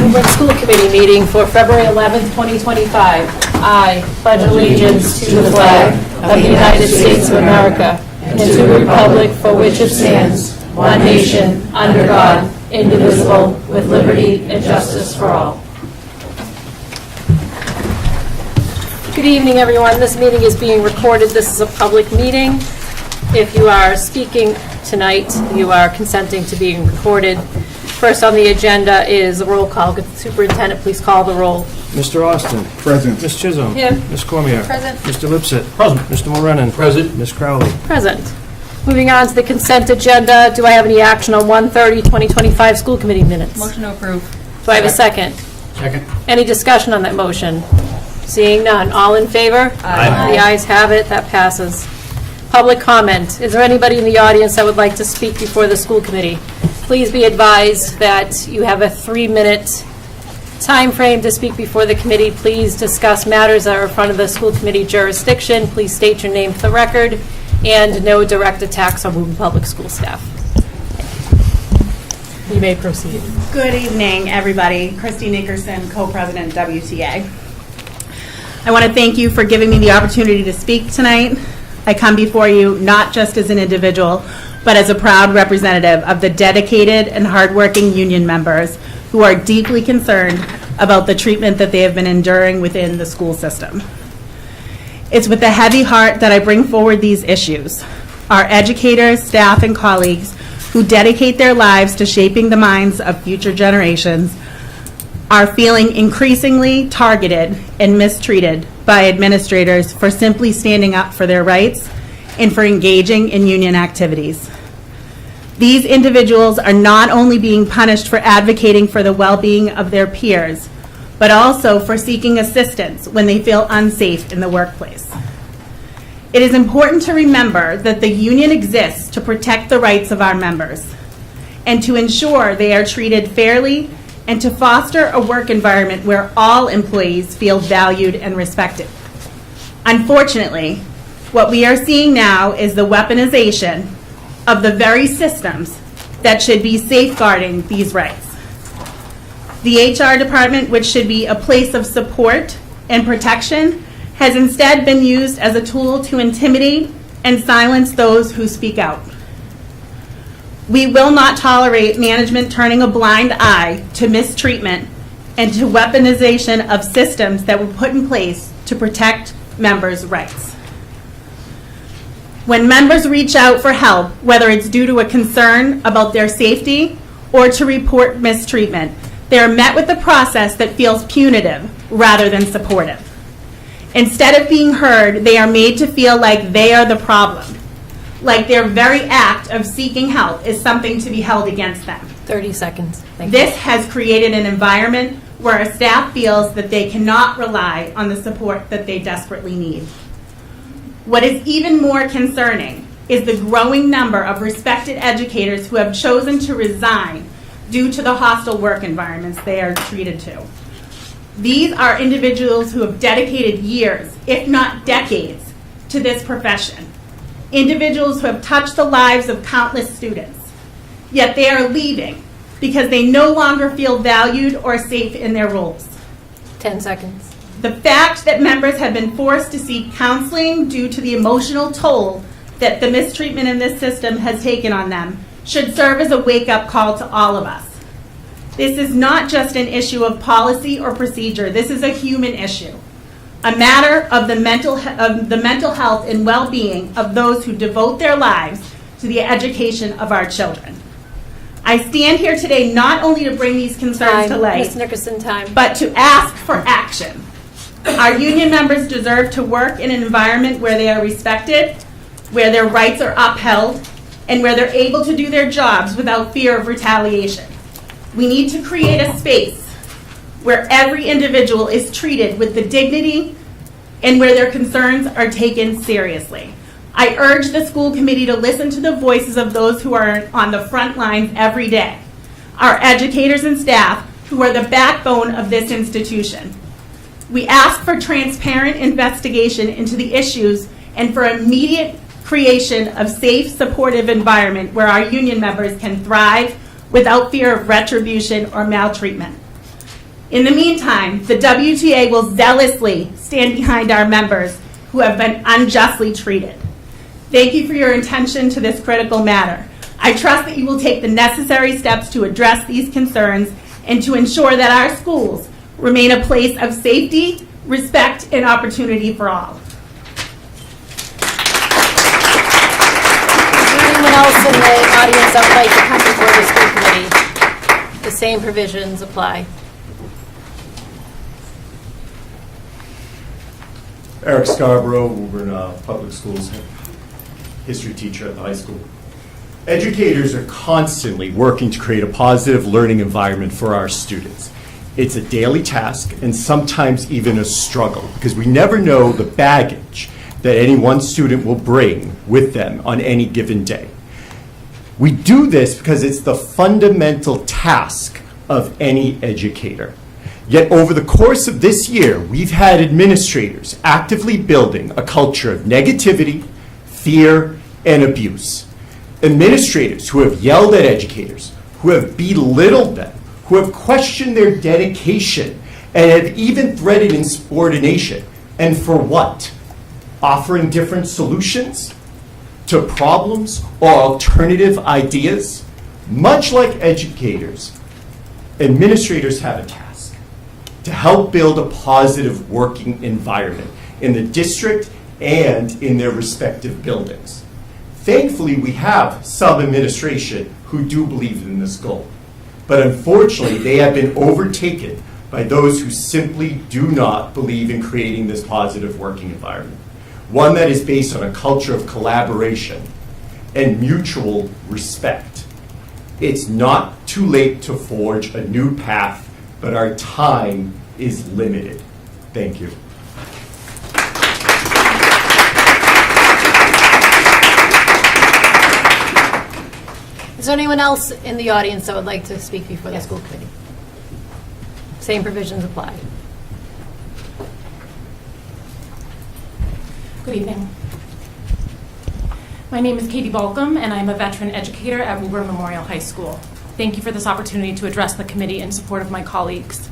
Woburn School Committee meeting for February 11th, 2025. I pledge allegiance to the flag of the United States of America and to the republic for which it stands, one nation, under God, indivisible, with liberty and justice for all. Good evening, everyone. This meeting is being recorded. This is a public meeting. If you are speaking tonight, you are consenting to being recorded. First on the agenda is a roll call. Could the superintendent please call the roll? Mr. Austin. Present. Ms. Chisholm. Here. Ms. Cormier. Present. Mr. Lipset. Present. Mr. Morenin. Present. Ms. Crowley. Present. Moving on to the consent agenda. Do I have any action on 1/30/2025 school committee minutes? Motion to approve. Do I have a second? Second. Any discussion on that motion? Seeing none. All in favor? Aye. The ayes have it. That passes. Public comment. Is there anybody in the audience that would like to speak before the school committee? Please be advised that you have a 3-minute time frame to speak before the committee. Please discuss matters that are in front of the school committee jurisdiction. Please state your name for the record, and no direct attacks on Woburn Public School staff. You may proceed. Good evening, everybody. Christy Nickerson, co-president WTA. I want to thank you for giving me the opportunity to speak tonight. I come before you not just as an individual, but as a proud representative of the dedicated and hardworking union members who are deeply concerned about the treatment that they have been enduring within the school system. It's with a heavy heart that I bring forward these issues. Our educators, staff, and colleagues who dedicate their lives to shaping the minds of future generations are feeling increasingly targeted and mistreated by administrators for simply standing up for their rights and for engaging in union activities. These individuals are not only being punished for advocating for the well-being of their peers, but also for seeking assistance when they feel unsafe in the workplace. It is important to remember that the union exists to protect the rights of our members and to ensure they are treated fairly and to foster a work environment where all employees feel valued and respected. Unfortunately, what we are seeing now is the weaponization of the very systems that should be safeguarding these rights. The HR department, which should be a place of support and protection, has instead been used as a tool to intimidate and silence those who speak out. We will not tolerate management turning a blind eye to mistreatment and to weaponization of systems that were put in place to protect members' rights. When members reach out for help, whether it's due to a concern about their safety or to report mistreatment, they are met with a process that feels punitive rather than supportive. Instead of being heard, they are made to feel like they are the problem, like their very act of seeking help is something to be held against them. 30 seconds. Thank you. This has created an environment where our staff feels that they cannot rely on the support that they desperately need. What is even more concerning is the growing number of respected educators who have chosen to resign due to the hostile work environments they are treated to. These are individuals who have dedicated years, if not decades, to this profession. Individuals who have touched the lives of countless students. Yet they are leaving because they no longer feel valued or safe in their roles. 10 seconds. The fact that members have been forced to seek counseling due to the emotional toll that the mistreatment in this system has taken on them should serve as a wake-up call to all of us. This is not just an issue of policy or procedure. This is a human issue, a matter of the mental health and well-being of those who devote their lives to the education of our children. I stand here today not only to bring these concerns to light, Ms. Nickerson, time. but to ask for action. Our union members deserve to work in an environment where they are respected, where their rights are upheld, and where they're able to do their jobs without fear of retaliation. We need to create a space where every individual is treated with the dignity and where their concerns are taken seriously. I urge the school committee to listen to the voices of those who are on the front lines every day, our educators and staff who are the backbone of this institution. We ask for transparent investigation into the issues and for immediate creation of safe, supportive environment where our union members can thrive without fear of retribution or maltreatment. In the meantime, the WTA will zealously stand behind our members who have been unjustly treated. Thank you for your attention to this critical matter. I trust that you will take the necessary steps to address these concerns and to ensure that our schools remain a place of safety, respect, and opportunity for all. Is there anyone else in the audience that would like to come before the school committee? The same provisions apply. Eric Scarborough, Woburn Public Schools, history teacher at the high school. Educators are constantly working to create a positive learning environment for our students. It's a daily task and sometimes even a struggle because we never know the baggage that any one student will bring with them on any given day. We do this because it's the fundamental task of any educator. Yet over the course of this year, we've had administrators actively building a culture of negativity, fear, and abuse. Administrators who have yelled at educators, who have belittled them, who have questioned their dedication, and have even threatened insubordination. And for what? Offering different solutions to problems or alternative ideas? Much like educators, administrators have a task to help build a positive working environment in the district and in their respective buildings. Thankfully, we have some administration who do believe in this goal. But unfortunately, they have been overtaken by those who simply do not believe in creating this positive working environment. One that is based on a culture of collaboration and mutual respect. It's not too late to forge a new path, but our time is limited. Thank you. Is there anyone else in the audience that would like to speak before the school committee? Same provisions apply. Good evening. My name is Katie Balcom, and I'm a veteran educator at Woburn Memorial High School. Thank you for this opportunity to address the committee in support of my colleagues.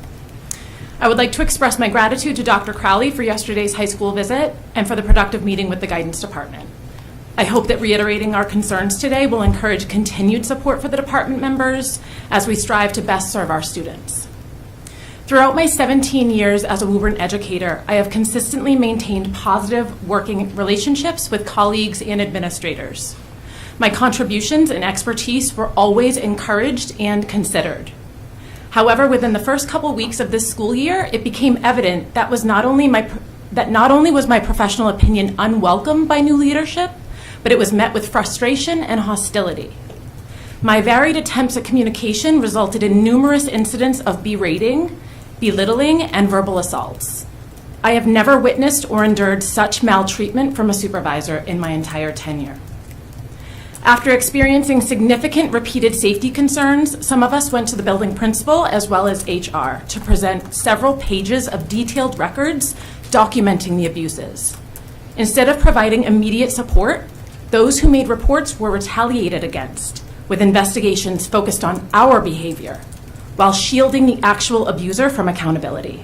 I would like to express my gratitude to Dr. Crowley for yesterday's high school visit and for the productive meeting with the guidance department. I hope that reiterating our concerns today will encourage continued support for the department members as we strive to best serve our students. Throughout my 17 years as a Woburn educator, I have consistently maintained positive working relationships with colleagues and administrators. My contributions and expertise were always encouraged and considered. However, within the first couple weeks of this school year, it became evident that not only was my professional opinion unwelcome by new leadership, but it was met with frustration and hostility. My varied attempts at communication resulted in numerous incidents of berating, belittling, and verbal assaults. I have never witnessed or endured such maltreatment from a supervisor in my entire tenure. After experiencing significant repeated safety concerns, some of us went to the building principal as well as HR to present several pages of detailed records documenting the abuses. Instead of providing immediate support, those who made reports were retaliated against, with investigations focused on our behavior, while shielding the actual abuser from accountability.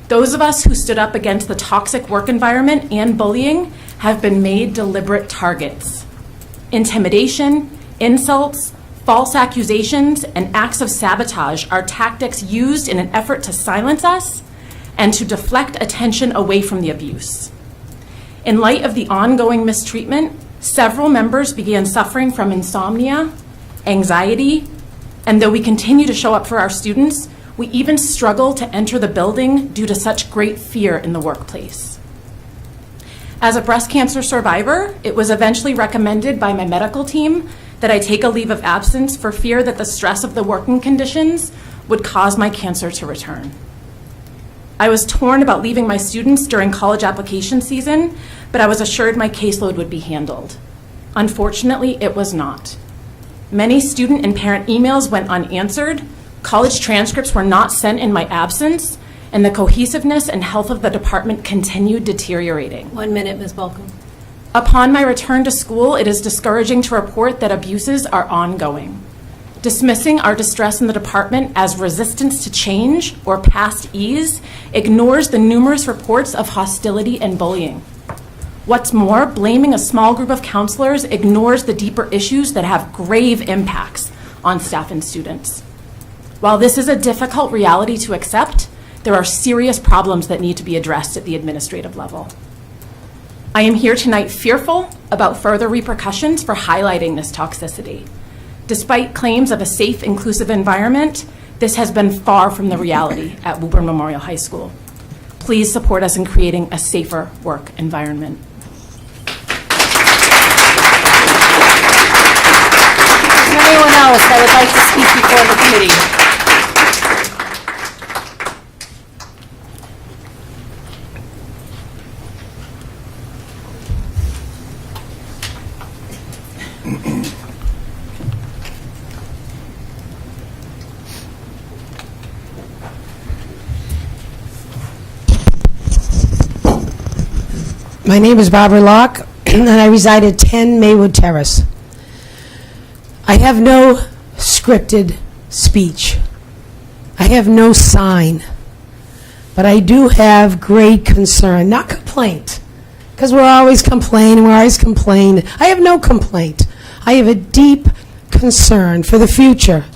Those of us who stood up against the toxic work environment and bullying have been made deliberate targets. Intimidation, insults, false accusations, and acts of sabotage are tactics used in an effort to silence us and to deflect attention away from the abuse. In light of the ongoing mistreatment, several members began suffering from insomnia, anxiety, and though we continue to show up for our students, we even struggle to enter the building due to such great fear in the workplace. As a breast cancer survivor, it was eventually recommended by my medical team that I take a leave of absence for fear that the stress of the working conditions would cause my cancer to return. I was torn about leaving my students during college application season, but I was assured my caseload would be handled. Unfortunately, it was not. Many student and parent emails went unanswered, college transcripts were not sent in my absence, and the cohesiveness and health of the department continued deteriorating. 1 minute, Ms. Balcom. Upon my return to school, it is discouraging to report that abuses are ongoing. Dismissing our distress in the department as resistance to change or past ease ignores the numerous reports of hostility and bullying. What's more, blaming a small group of counselors ignores the deeper issues that have grave impacts on staff and students. While this is a difficult reality to accept, there are serious problems that need to be addressed at the administrative level. I am here tonight fearful about further repercussions for highlighting this toxicity. Despite claims of a safe, inclusive environment, this has been far from the reality at Woburn Memorial High School. Please support us in creating a safer work environment. Is there anyone else that would like to speak before the committee? My name is Barbara Locke, and I reside at 10 Maywood Terrace. I have no scripted speech. I have no sign. But I do have great concern, not complaint, because we're always complaining, I have no complaint. I have a deep concern for the future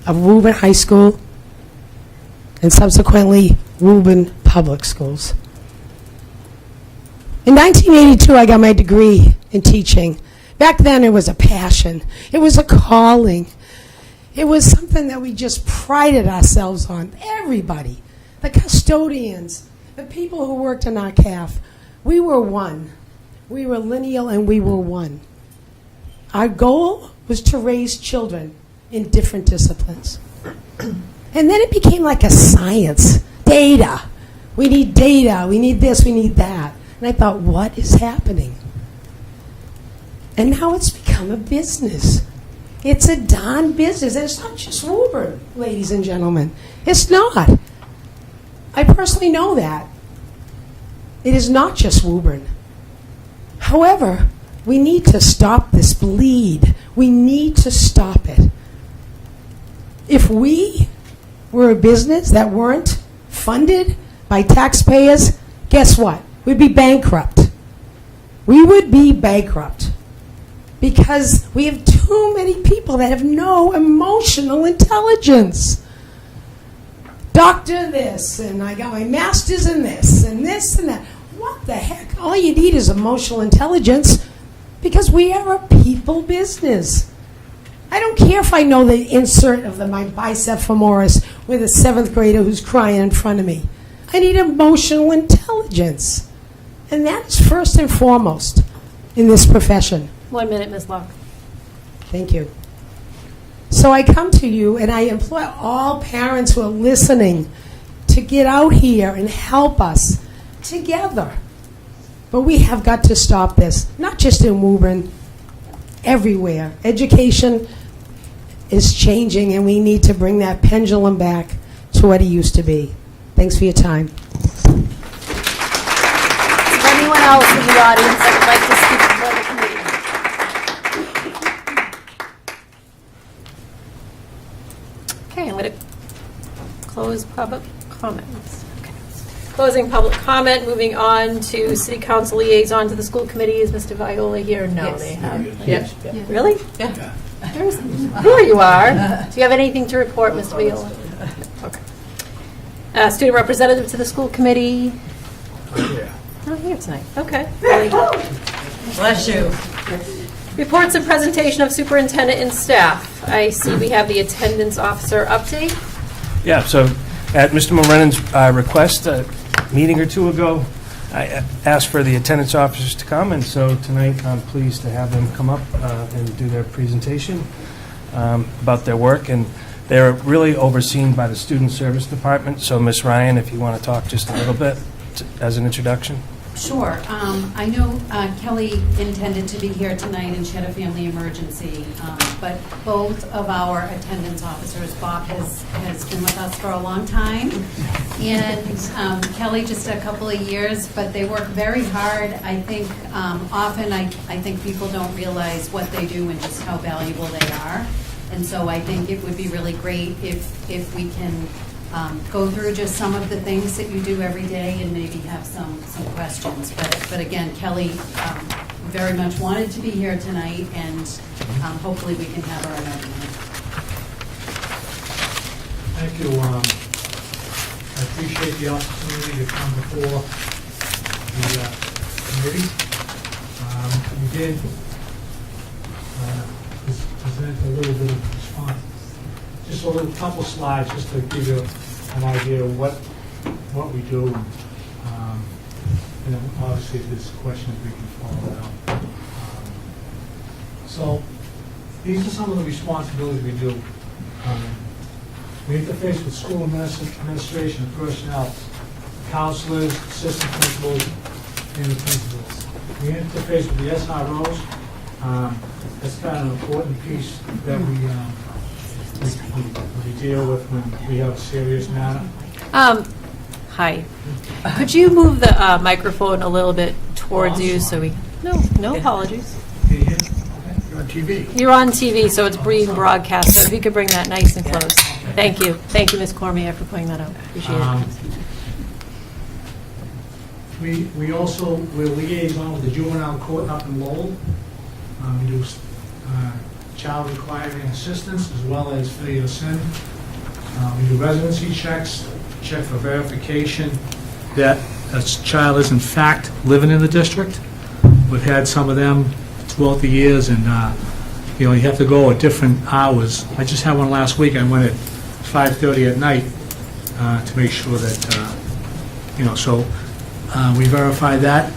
of Woburn High School and subsequently Woburn Public Schools. In 1982, I got my degree in teaching. Back then, it was a passion. It was a calling. It was something that we just prided ourselves on. Everybody, the custodians, the people who worked in our CAF, we were one. We were lineal and we were one. Our goal was to raise children in different disciplines. And then it became like a science. Data. We need data. We need this. We need that. And I thought, what is happening? And now it's become a business. It's a darn business. And it's not just Woburn, ladies and gentlemen. It's not. I personally know that. It is not just Woburn. However, we need to stop this bleed. We need to stop it. If we were a business that weren't funded by taxpayers, guess what? We'd be bankrupt. We would be bankrupt because we have too many people that have no emotional intelligence. Doctor this, and I got my master's in this and that. What the heck? All you need is emotional intelligence because we are a people business. I don't care if I know the insert of my bicep femoris with a 7th grader who's crying in front of me. I need emotional intelligence. And that's first and foremost in this profession. 1 minute, Ms. Locke. Thank you. So I come to you and I implore all parents who are listening to get out here and help us together. But we have got to stop this, not just in Woburn, everywhere. Education is changing and we need to bring that pendulum back to what it used to be. Thanks for your time. Anyone else in the audience that would like to speak before the committee? Okay, I'm going to close public comments. Okay. Closing public comment, moving on to City Council liaison to the school committee. Is Mr. Viola here? No, Yes. they have. Yes. Really? Yeah. There you are. Do you have anything to report, Mr. Viola? Okay. Student representative to the school committee. Not here tonight. Okay. Bless you. Reports and presentation of superintendent and staff. I see we have the attendance officer update. Yeah, so at Mr. Mulrennan's request, a meeting or two ago, I asked for the attendance officers to come, and so tonight I'm pleased to have them come up and do their presentation about their work. And they're really overseen by the Student Service Department. So, Ms. Ryan, if you want to talk just a little bit as an introduction. Sure. I know Kelly intended to be here tonight and she had a family emergency, but both of our attendance officers, Bob has been with us for a long time, and Kelly just a couple of years, but they work very hard. I think often I think people don't realize what they do and just how valuable they are. And so I think it would be really great if we can go through just some of the things that you do every day and maybe have some questions. But again, Kelly very much wanted to be here tonight, and hopefully we can have her another night. Thank you. I appreciate the opportunity to come before the committee. We did present a little bit of response, just a little couple slides, just to give you an idea of what we do. And then obviously, if there's questions, we can follow it up. So these are some of the responsibilities we do. We interface with school administration and personnel, counselors, assistant principals, and the principals. We interface with the SROs. That's kind of an important piece that we deal with when we have a serious matter. Hi. Could you move the microphone a little bit towards you so we... No apologies. You're on TV. You're on TV, so it's being broadcast, so if you could bring that nice and close. Thank you. Thank you, Ms. Cormier, for pointing that out. Appreciate it. We're liaison with the juvenile court up in Lowell. We do child requiring assistance as well as failure to sin. We do residency checks, check for verification that a child is in fact living in the district. We've had some of them throughout the years, and you have to go at different hours. I just had one last week. I went at 5:30 at night to make sure that, so we verify that.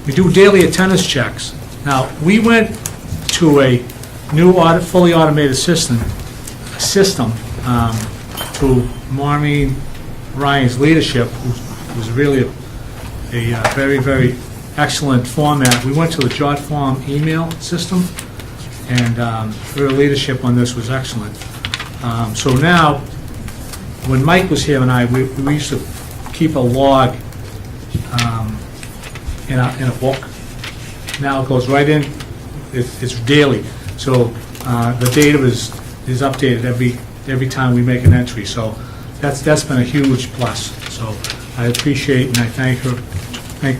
We do daily attendance checks. Now, we went to a new fully automated system through Maureen Ryan's leadership, who's really a very, very excellent format. We went to the Jot Form email system, and her leadership on this was excellent. So now, when Mike was here and we used to keep a log in a book. Now it goes right in. It's daily. So the data is updated every time we make an entry. So that's been a huge plus. So I appreciate and I thank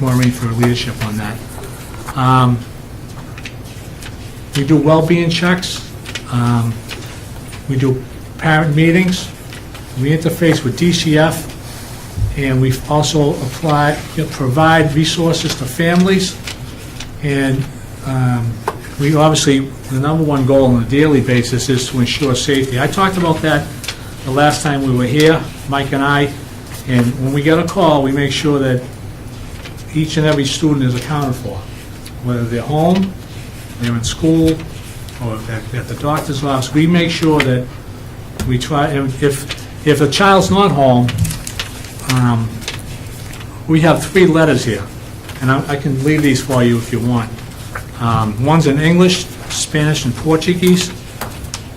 Maureen for her leadership on that. We do well-being checks. We do parent meetings. We interface with DCF, and we also provide resources to families. And we obviously, the number one goal on a daily basis is to ensure safety. I talked about that the last time we were here, Mike and I, and when we get a call, we make sure that each and every student is accounted for, whether they're home, they're in school, or at the doctor's office. We make sure that we try, if a child's not home, we have 3 letters here, and I can leave these for you if you want. One's in English, Spanish, and Portuguese,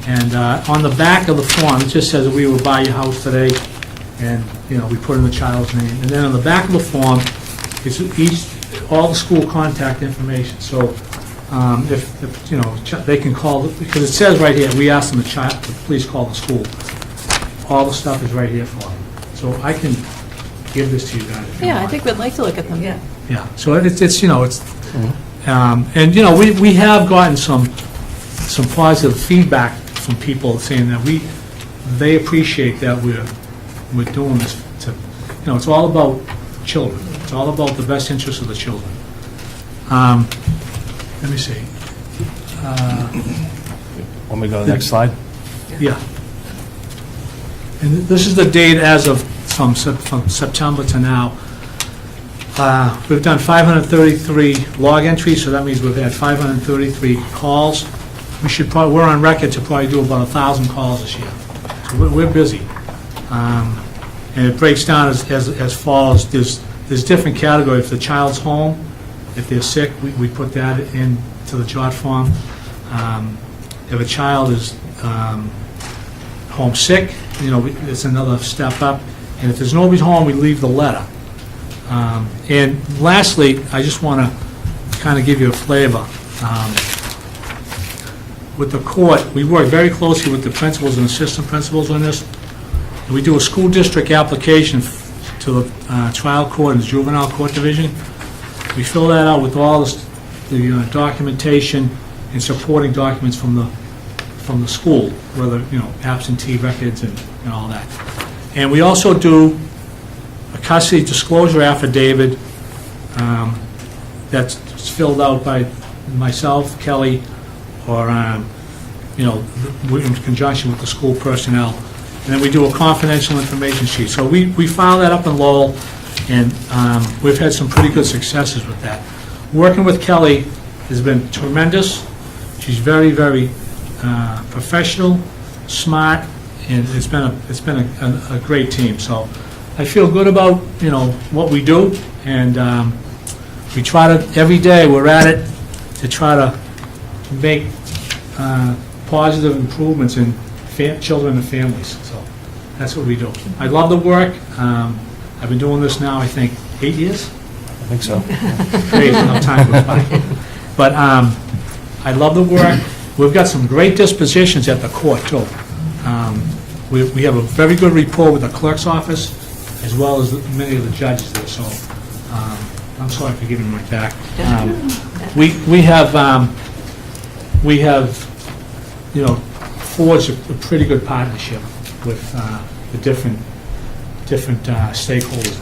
and on the back of the form, it just says that we were by your house today, and we put in the child's name. And then on the back of the form is all the school contact information. So if they can call, because it says right here, we ask them to please call the school. All the stuff is right here for them. So I can give this to you guys. If you want. I think we'd like to look at them. Yeah. Yeah, so it's and we have gotten some positive feedback from people saying that they appreciate that we're doing this it's all about children. It's all about the best interest of the children. Let me see. Want me to go to the next slide? Yeah. And this is the date as of from September to now. We've done 533 log entries, so that means we've had 533 calls. We're on record to probably do about 1,000 calls this year. So we're busy. And it breaks down as follows. There's different categories. If the child's home, if they're sick, we put that into the Jot form. If a child is homesick, it's another step up. And if there's nobody home, we leave the letter. And lastly, I just want to kind of give you a flavor. with the court, we work very closely with the principals and assistant principals on this. And we do a school district application to the trial court and juvenile court division. We fill that out with all the documentation and supporting documents from the school, whether, absentee records and all that. And we also do a custody disclosure affidavit that's filled out by myself, Kelly, or, in conjunction with the school personnel. And then we do a confidential information sheet. So we file that up in Lowell, and we've had some pretty good successes with that. Working with Kelly has been tremendous. She's very, very professional, smart, and it's been a great team. So I feel good about, what we do, and we try to, every day we're at it to try to make positive improvements in children and families. So that's what we do. I love the work. I've been doing this now, I think, 8 years? I think so. Crazy how time goes by. But I love the work. We've got some great dispositions at the court, too. We have a very good rapport with the clerk's office, as well as many of the judges there, so I'm sorry for giving my back. We have forged a pretty good partnership with the different stakeholders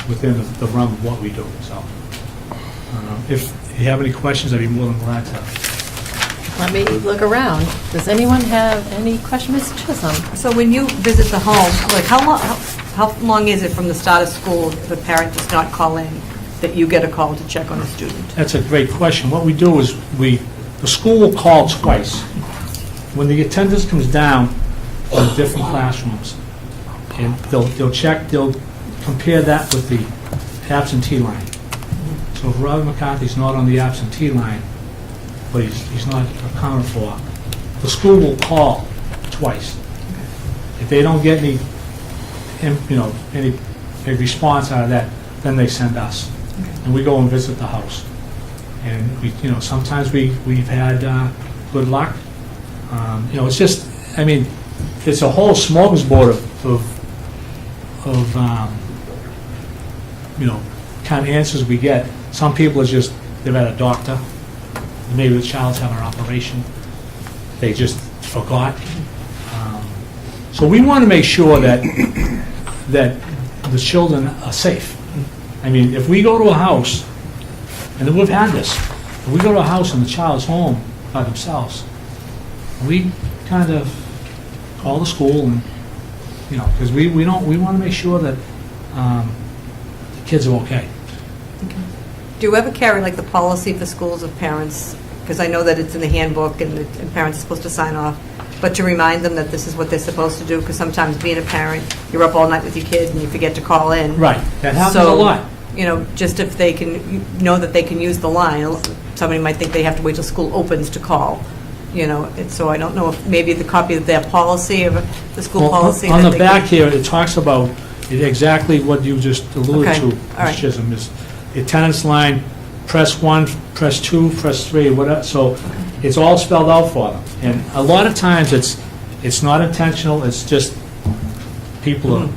within the realm of what we do. So, if you have any questions, I'd be more than glad to. Let me look around. Does anyone have any questions? Mr. Chisholm? So when you visit the home, like how long is it from the start of school if a parent does not call in that you get a call to check on a student? That's a great question. What we do is the school will call twice. When the attendance comes down in the different classrooms, and they'll compare that with the absentee line. So if Robert McCarthy's not on the absentee line, but he's not accounted for, the school will call twice. If they don't get any response out of that, then they send us, and we go and visit the house. And we, sometimes we've had good luck. It's just, it's a whole smorgasbord of kind of answers we get. Some people are just, they're at a doctor, maybe the child's having an operation, they just forgot. So we want to make sure that the children are safe. If we go to a house, and we've had this, if we go to a house and the child's home by themselves, we kind of call the school and, because we want to make sure that the kids are okay. Do you ever carry like the policy for schools of parents? Because I know that it's in the handbook and parents are supposed to sign off, but to remind them that this is what they're supposed to do, because sometimes being a parent, you're up all night with your kid and you forget to call in. Right, that happens a lot. Just if they can, that they can use the line. Somebody might think they have to wait till school opens to call, and so I don't know if maybe the copy of their policy, of the school policy. On the back here, it talks about exactly what you just alluded to, Ms. Chisholm, is the attendance line, press 1, press 2, press 3, whatever. So it's all spelled out for them. And a lot of times it's not intentional, it's just people are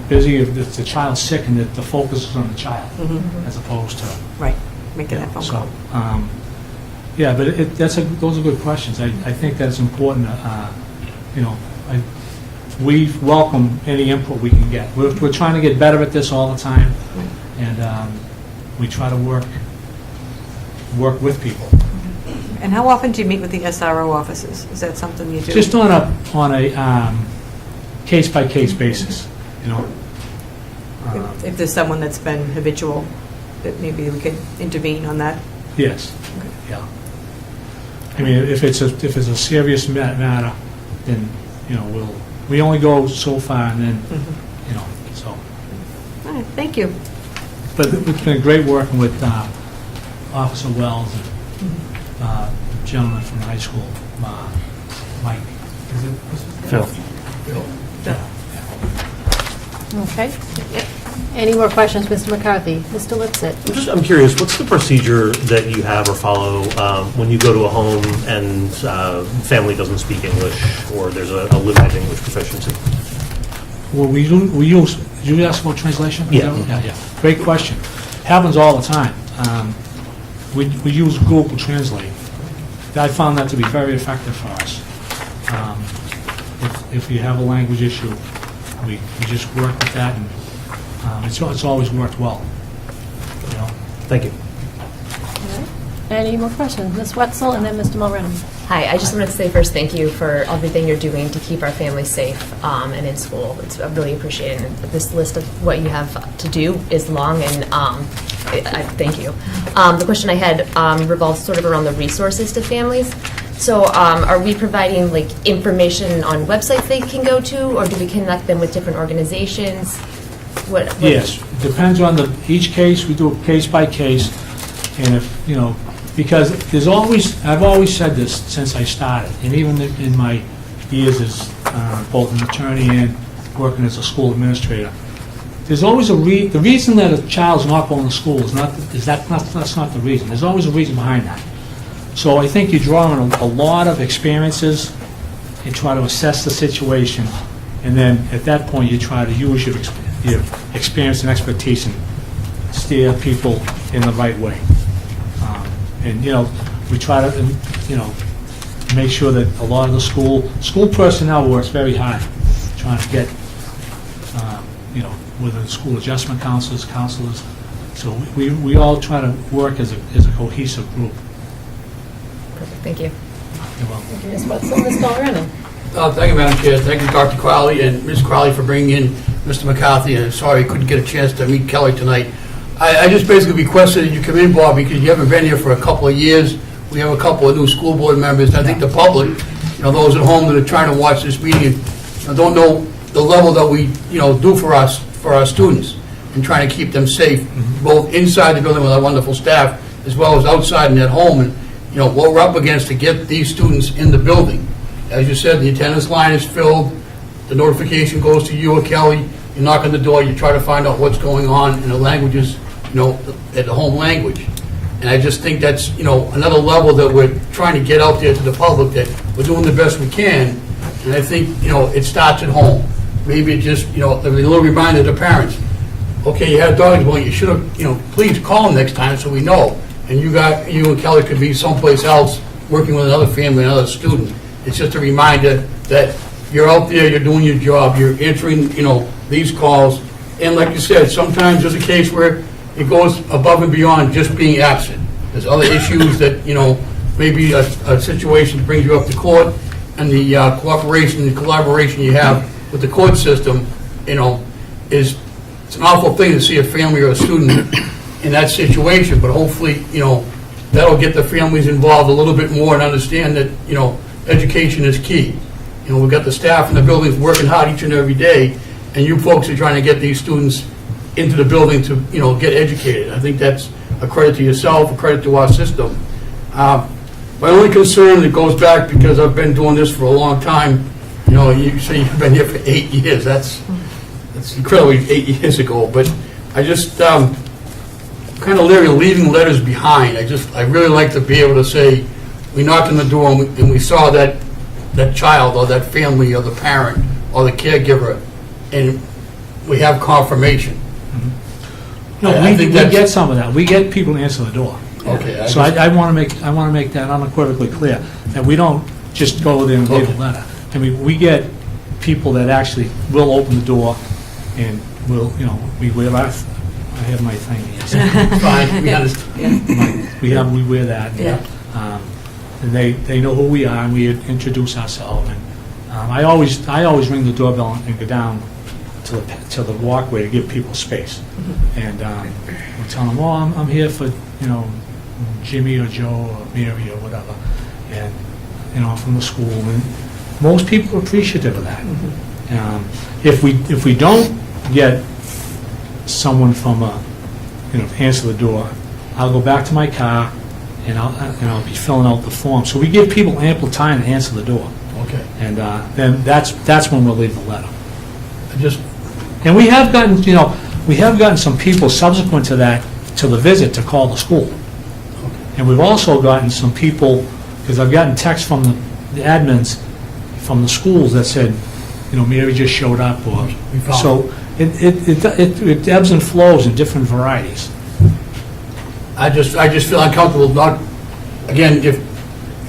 busy, if the child's sick and the focus is on the child as opposed to... Right, making that phone call. Yeah, but those are good questions. I think that's important. We welcome any input we can get. We're trying to get better at this all the time, and we try to work with people. And how often do you meet with the SRO offices? Is that something you do? Just on a case-by-case basis, If there's someone that's been habitual, that maybe we could intervene on that? Yes. Yeah. If it's a serious matter, then we only go so far, and then so. All right, thank you. But it's been great working with Officer Wells and the gentleman from the high school, Mike. Is it? Phil. Okay. Any more questions, Mr. McCarthy? Mr. Lipset? I'm curious, what's the procedure that you have or follow when you go to a home and family doesn't speak English, or there's a limited English proficiency? Well, we use, did you ask about translation? Yeah. Yeah. Great question. Happens all the time. We use Google Translate. I found that to be very effective for us. If you have a language issue, we just work with that, and it's always worked well. You know? Thank you. Any more questions? Ms. Wetzel and then Mr. Mulrennan. Hi, I just wanted to say first thank you for everything you're doing to keep our families safe and in school. It's really appreciated. And this list of what you have to do is long, and I thank you. The question I had revolves sort of around the resources to families. So are we providing like information on websites they can go to, or do we connect them with different organizations? What Yes, depends on each case. We do it case by case, and if, you know, because I've always said this since I started, and even in my years as both an attorney and working as a school administrator, there's always the reason that a child's not going to school that's not the reason. There's always a reason behind that. So I think you draw on a lot of experiences and try to assess the situation, and then at that point you try to use your experience and expertise and steer people in the right way. And, you know, we try to, you know, make sure that a lot of the school personnel works very hard trying to get, you know, with the school adjustment counselors. So we all try to work as a cohesive group. Perfect, thank you. You're welcome. Ms. Wetzel, Ms. Mulrennan. Thank you, Madam Chair. Thank you, Dr. Crowley and Ms. Crowley, for bringing in Mr. McCarthy. And sorry I couldn't get a chance to meet Kelly tonight. I just basically requested that you come in, Bob, because you haven't been here for a couple of years. We have a couple of new school board members. I think the public, you know, those at home that are trying to watch this meeting, don't know the level that we, you know, do for our students and trying to keep them safe, both inside the building with our wonderful staff, as well as outside and at home. And, you know, what we're up against to get these students in the building. As you said, the attendance line is filled. The notification goes to you or Kelly. You knock on the door, you try to find out what's going on in the languages, you know, at the home language. And I just think that's, you know, another level that we're trying to get out there to the public, that we're doing the best we can. And I think, you know, it starts at home. Maybe it just, you know, a little reminder to parents. Okay, you had dogs, well, you should have, you know, please call them next time so we know. And you and Kelly could be someplace else working with another family, another student. It's just a reminder that you're out there, you're doing your job, you're answering, you know, these calls. And like you said, sometimes there's a case where it goes above and beyond just being absent. There's other issues that, you know, maybe a situation brings you up to court, and the cooperation and collaboration you have with the court system, you know, it's an awful thing to see a family or a student in that situation, but hopefully, you know, that'll get the families involved a little bit more and understand that, you know, education is key. You know, we've got the staff in the buildings working hard each and every day, and you folks are trying to get these students into the building to, you know, get educated. I think that's a credit to yourself, a credit to our system. My only concern, that goes back because I've been doing this for a long time, you know, you say you've been here for 8 years. That's incredibly 8 years ago, but I just kind of leaving letters behind. I really like to be able to say, we knocked on the door and we saw that child or that family or the parent or the caregiver, and we have confirmation. No, we get some of that. We get people to answer the door. Okay. So I want to make that unequivocally clear, that we don't just go there and leave a letter. I mean, we get people that actually will open the door and will, you know, we wear that. I have my thing here. Fine, we understand. We wear that. Yeah. And they know who we are, and we introduce ourselves. And I always ring the doorbell and go down to the walkway to give people space. And we tell them, well, I'm here for, you know, Jimmy or Joe or Mary or whatever, and, you know, from the school. And most people are appreciative of that. If we don't get someone from you know, to answer the door, I'll go back to my car and I'll be filling out the form. So we give people ample time to answer the door. Okay. And then that's when we'll leave the letter. I just And we have gotten, you know, we have gotten some people subsequent to that, to the visit, to call the school. And we've also gotten some people, because I've gotten texts from the admins from the schools that said, Mary just showed up, or, so it ebbs and flows in different varieties. I just feel uncomfortable not, again, if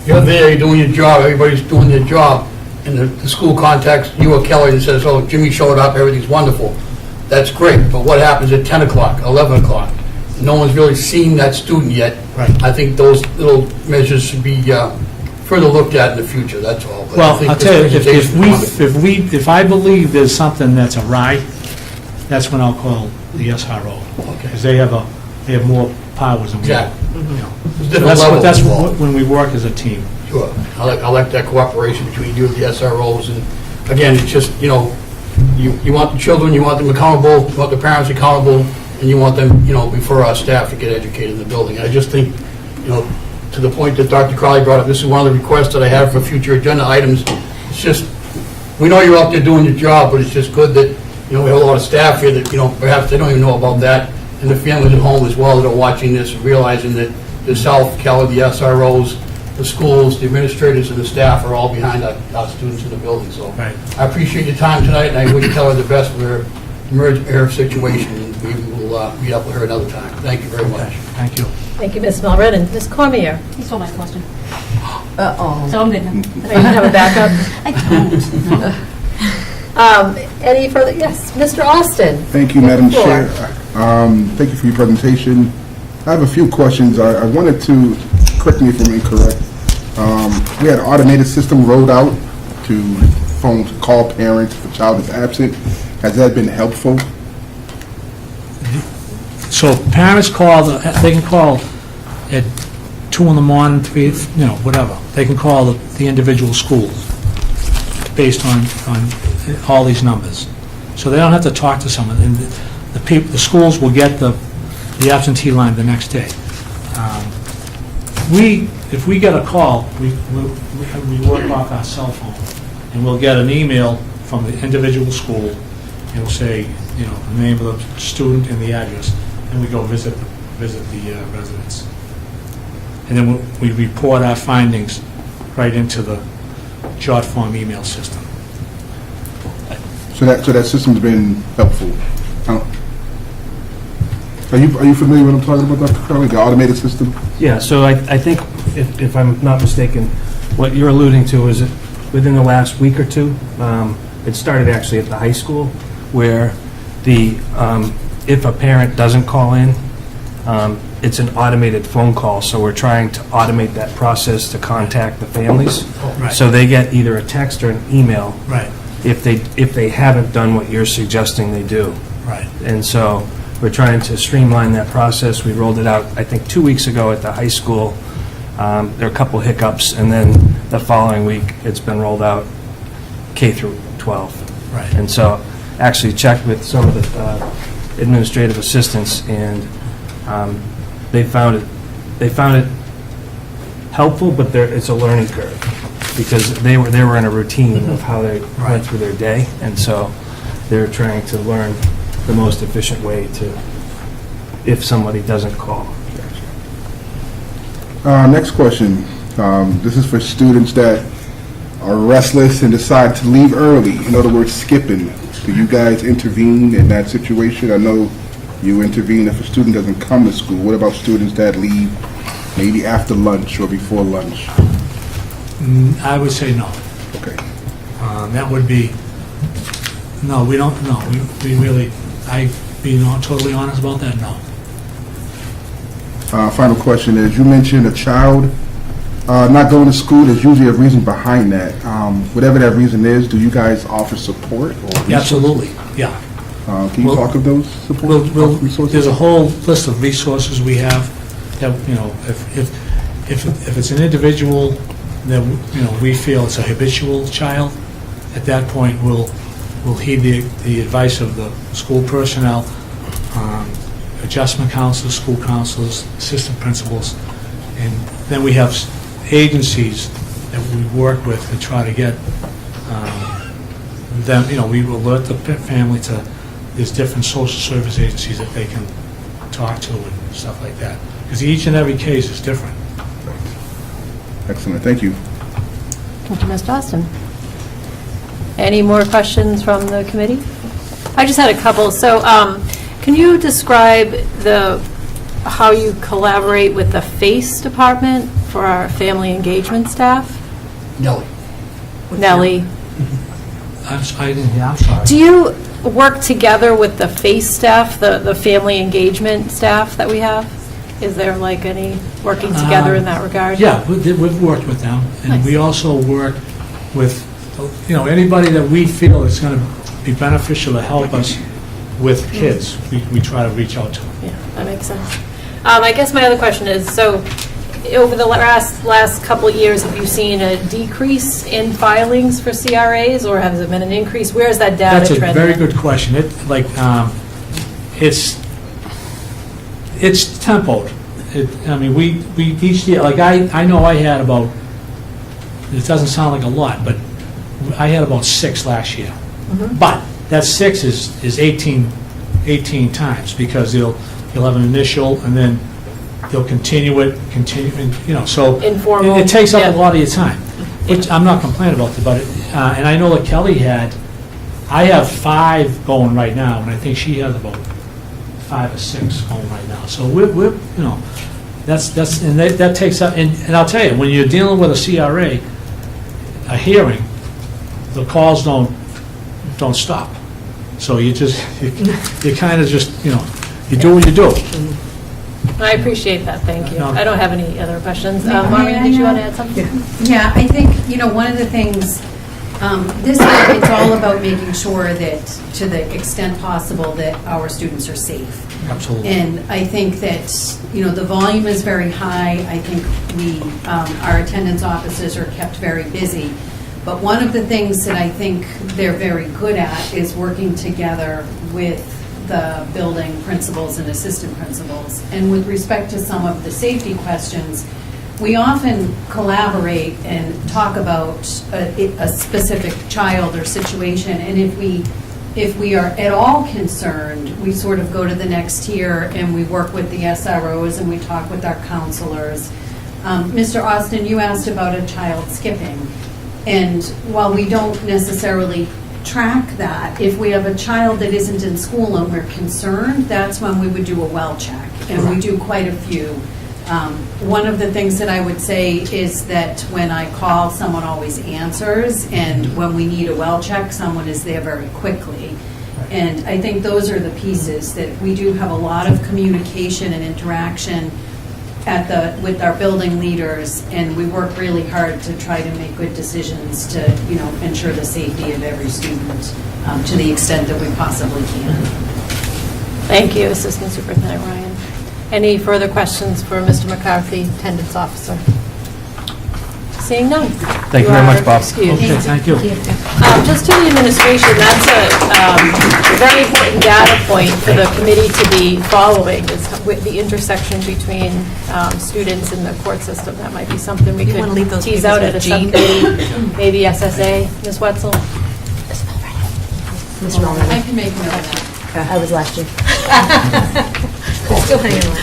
you're there, you're doing your job, everybody's doing their job, and the school contacts you or Kelly and says, oh, Jimmy showed up, everything's wonderful. That's great, but what happens at 10 o'clock, 11 o'clock? No one's really seen that student yet. Right. I think those little measures should be further looked at in the future, that's all. But I Well, think I'll this tell you, presentation is wonderful. if I believe there's something that's awry, that's when I'll call the SRO. Okay. Because they have more powers than we do. Exactly. There's So different levels that's involved. when we work as a team. Sure. I like that cooperation between you and the SROs, and again, it's just, you want the children, you want them accountable, you want the parents accountable, and you want them, before our staff to get educated in the building. I just think, to the point that Dr. Crowley brought up, this is one of the requests that I have for future agenda items. It's just, we know you're out there doing your job, but it's just good that, we have a lot of staff here that, perhaps they don't even know about that, and the families at home as well that are watching this, realizing that yourself, Kelly, the SROs, the schools, the administrators, and the staff are all behind our students in the building. So Right. I appreciate your time tonight, and I wish Kelly the best with her emergency situation, and maybe we'll meet up with her another time. Thank you very much. Thank you. Thank you, Ms. Mulrennan. Ms. Cormier? You stole my question. Uh-oh. So I'm good now. Are you going to have a backup? I don't. Any further? Yes, Mr. Austin. Thank you, You have the Madam floor. Chair. Thank you for your presentation. I have a few questions. I wanted to, correct me if I'm incorrect, we had an automated system rolled out to phone to call parents if a child is absent. Has that been helpful? So parents call, they can call at 2 in the morning, 3, whatever. They can call the individual schools based on all these numbers. So they don't have to talk to someone. And the schools will get the absentee line the next day. If we get a call, we work off our cell phone, and we'll get an email from the individual school, and it'll say, the name of the student and the address, and we go visit the residents. And then we report our findings right into the jot form email system. So that system's been helpful. Are you familiar with what I'm talking about, Dr. Crowley, the automated system? Yeah, so I think, if I'm not mistaken, what you're alluding to is that within the last week or two, it started actually at the high school, where if a parent doesn't call in, it's an automated phone call, so we're trying to automate that process to contact the families. Right. So they get either a text or an email Right, if they haven't done what you're suggesting they do. right. And so we're trying to streamline that process. We rolled it out, I think, 2 weeks ago at the high school. There are a couple hiccups, and then the following week, it's been rolled out K through 12. Right. And so actually checked with some of the administrative assistants, and they found it helpful, but it's a learning curve, because they were in a routine of how they went through their day, and so they're trying to learn the most efficient way to, if somebody doesn't call. Next question. This is for students that are restless and decide to leave early. In other words, skipping. Do you guys intervene in that situation? I know you intervene if a student doesn't come to school. What about students that leave maybe after lunch or before lunch? I would say no. Okay. That would be, no, we don't, no, we really, being totally honest about that, no. Final question is, you mentioned a child not going to school. There's usually a reason behind that. Whatever that reason is, do you guys offer support? Or resources? Absolutely, yeah. Can you talk of those support resources? There's a whole list of resources we have that, if it's an individual that, we feel it's a habitual child, at that point, we'll heed the advice of the school personnel, adjustment counselors, school counselors, assistant principals, and then we have agencies that we work with to try to get them, we will alert the family to there's different social service agencies that they can talk to and stuff like that. Because each and every case is different. Excellent, thank you. Thank you, Ms. Boston. Any more questions from the committee? I just had a couple. So can you describe how you collaborate with the FACE department for our family engagement staff? Nellie. Nellie. I'm sorry. Do you work together with the FACE staff, the family engagement staff that we have? Is there like any working together in that regard? Yeah, we've worked with them, and Nice. we also work with, anybody that we feel is going to be beneficial to help us with kids, we try to reach out to them. Yeah, that makes sense. I guess my other question is, so over the last couple of years, have you seen a decrease in filings for CRAs, or has it been an increase? Where is that data That's a trending? very good question. It's tempoed. We each year, like I know I had about, it doesn't sound like a lot, but I had about 6 last year. But that 6 is 18 times, because you'll have an initial, and then they'll continue, so Informal, it takes up yeah. a lot of your time, which I'm not complaining about it, but and I know that Kelly I have 5 going right now, and I think she has about 5 or 6 going right now. So we're that takes up, and I'll tell you, when you're dealing with a CRA, a hearing, the calls don't stop. So you kind of just, you do what you do. I appreciate that, thank you. No. I don't have any other questions. May I Maureen, did you want to add? add something? Yeah, I think, one of the things, it's all about making sure that, to the extent possible, that our students are safe. Absolutely. And I think that, the volume is very high. I think our attendance officers are kept very busy. But one of the things that I think they're very good at is working together with the building principals and assistant principals. And with respect to some of the safety questions, we often collaborate and talk about a specific child or situation. And if we are at all concerned, we sort of go to the next tier and we work with the SROs and we talk with our counselors. Mr. Austin, you asked about a child skipping. And while we don't necessarily track that, if we have a child that isn't in school and we're concerned, that's when we would do a well check. And we do quite a few. One of the things that I would say is that when I call, someone always answers, and when we need a well check, someone is there very quickly. And I think those are the pieces that we do have a lot of communication and interaction with our building leaders, and we work really hard to try to make good decisions to, ensure the safety of every student to the extent that we possibly can. Thank you, Assistant Superintendent Ryan. Any further questions for Mr. McCarthy, attendance officer? Seeing none. Thank you very much, Bob. Excused. Okay, thank you. Just to the administration, that's a very important data point for the committee to be following, is with the intersection between students in the court system. That might be something we wanna leave could those tease papers out at a with Jean? subcommittee, maybe SSA. Ms. Wetzel? Mr. Mullen, I can make a note of that. I was last year. Still hanging on.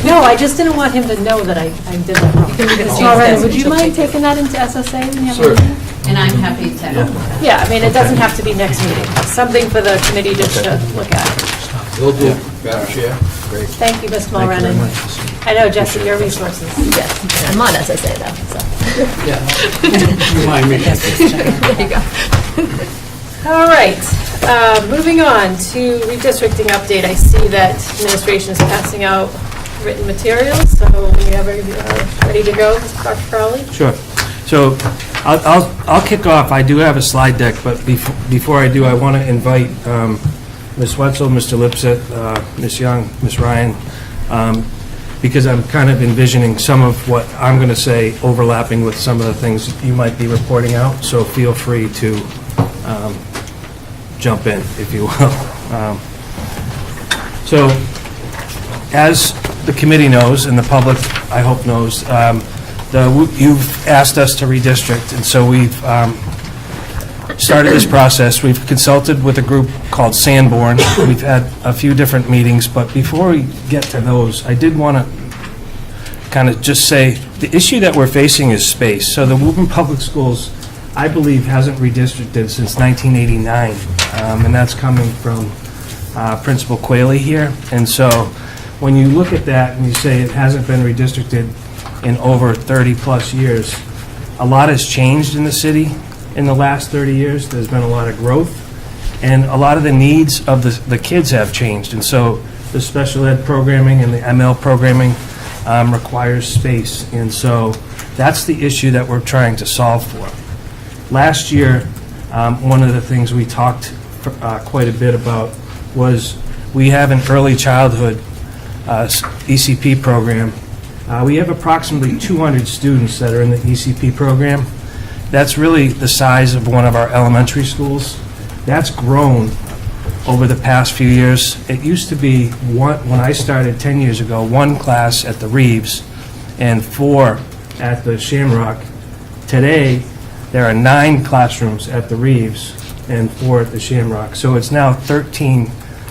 No, I just didn't want him to know that I did that wrong. Mr. Mulrennan, would you mind taking that into SSA when you have a meeting? And I'm happy to help with that. Yeah, I mean, it doesn't have to be next meeting. Something for the committee just to look at. Will do, Madam Chair. Thank you, Ms. Mulrennan. I know, Jesse, your resources. Yes, I'm on SSA though, so. Yeah. Remind me. There you go. All right, moving on to redistricting update. I see that administration is passing out written materials, so we are ready to go, Dr. Crowley? Sure. So I'll kick off. I do have a slide deck, but before I do, I want to invite Ms. Wetzel, Mr. Lipset, Ms. Young, Ms. Ryan, because I'm kind of envisioning some of what I'm going to say overlapping with some of the things you might be reporting out, so feel free to jump in, if you will. So, as the committee knows, and the public, I hope, knows, you've asked us to redistrict, and so we've started this process. We've consulted with a group called Sanborn. We've had a few different meetings, but before we get to those, I did want to kind of just say, the issue that we're facing is space. So the Woburn Public Schools, I believe, hasn't redistricted since 1989, and that's coming from Principal Quayle here. And so when you look at that and you say it hasn't been redistricted in over 30-plus years, a lot has changed in the city in the last 30 years. There's been a lot of growth, and a lot of the needs of the kids have changed. And so the special ed programming and the ML programming requires space. And so that's the issue that we're trying to solve for. Last year, one of the things we talked quite a bit about was we have an early childhood ECP program. We have approximately 200 students that are in the ECP program. That's really the size of one of our elementary schools. That's grown over the past few years. It used to be, when I started 10 years ago, 1 class at the Reeves and 4 at the Shamrock. Today, there are 9 classrooms at the Reeves and 4 at the Shamrock. So it's now 13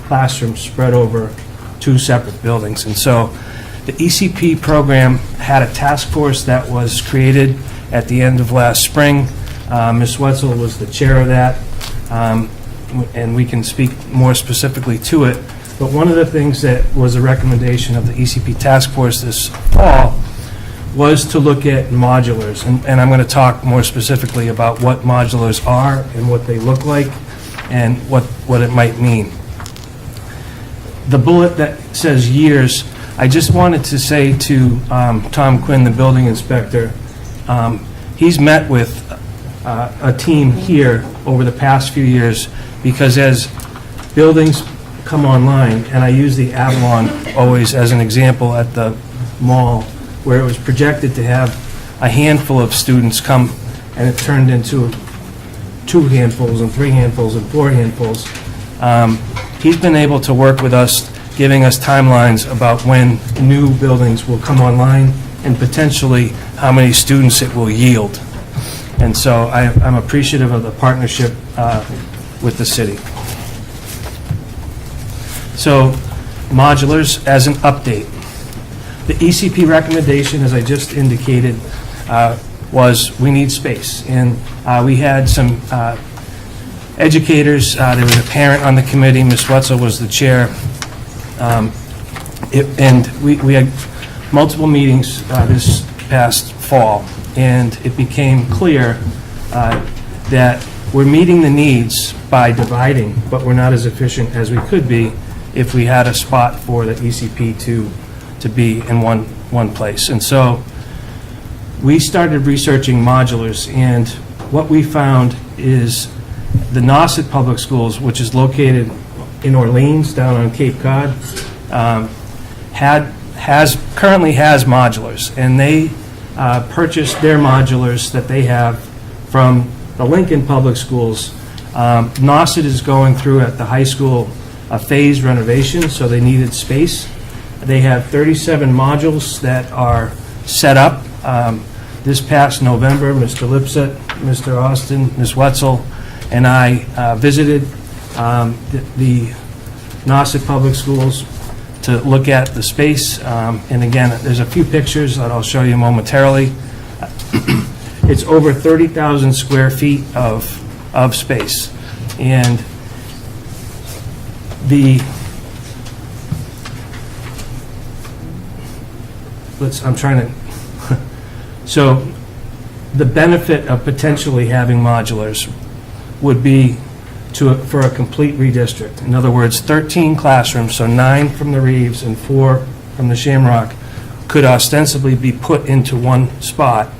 classrooms spread over 2 separate buildings. And so the ECP program had a task force that was created at the end of last spring. Ms. Wetzel was the chair of that, and we can speak more specifically to it. But one of the things that was a recommendation of the ECP task force this fall was to look at modulars. And I'm going to talk more specifically about what modulars are and what they look like and what it might mean. The bullet that says years, I just wanted to say to Tom Quinn, the building inspector, he's met with a team here over the past few years, because as buildings come online, and I use the Avalon always as an example at the mall, where it was projected to have a handful of students come, and it turned into 2 handfuls and 3 handfuls and 4 handfuls. He's been able to work with us, giving us timelines about when new buildings will come online and potentially how many students it will yield. And so I'm appreciative of the partnership with the city. So modulars as an update. The ECP recommendation, as I just indicated, was we need space. And we had some educators. There was a parent on the committee. Ms. Wetzel was the chair. And we had multiple meetings this past fall, and it became clear that we're meeting the needs by dividing, but we're not as efficient as we could be if we had a spot for the ECP to be in one place. And so we started researching modulars, and what we found is the Nauset Public Schools, which is located in Orleans down on Cape Cod, currently has modulars, and they purchased their modulars that they have from the Lincoln Public Schools. Nauset is going through at the high school a phased renovation, so they needed space. They have 37 modules that are set up. This past November, Mr. Lipset, Mr. Austin, Ms. Wetzel, and I visited the Nauset Public Schools to look at the space. And again, there's a few pictures that I'll show you momentarily. It's over 30,000 square feet of space. And so the benefit of potentially having modulars would be for a complete redistrict. In other words, 13 classrooms, so 9 from the Reeves and 4 from the Shamrock, could ostensibly be put into one spot.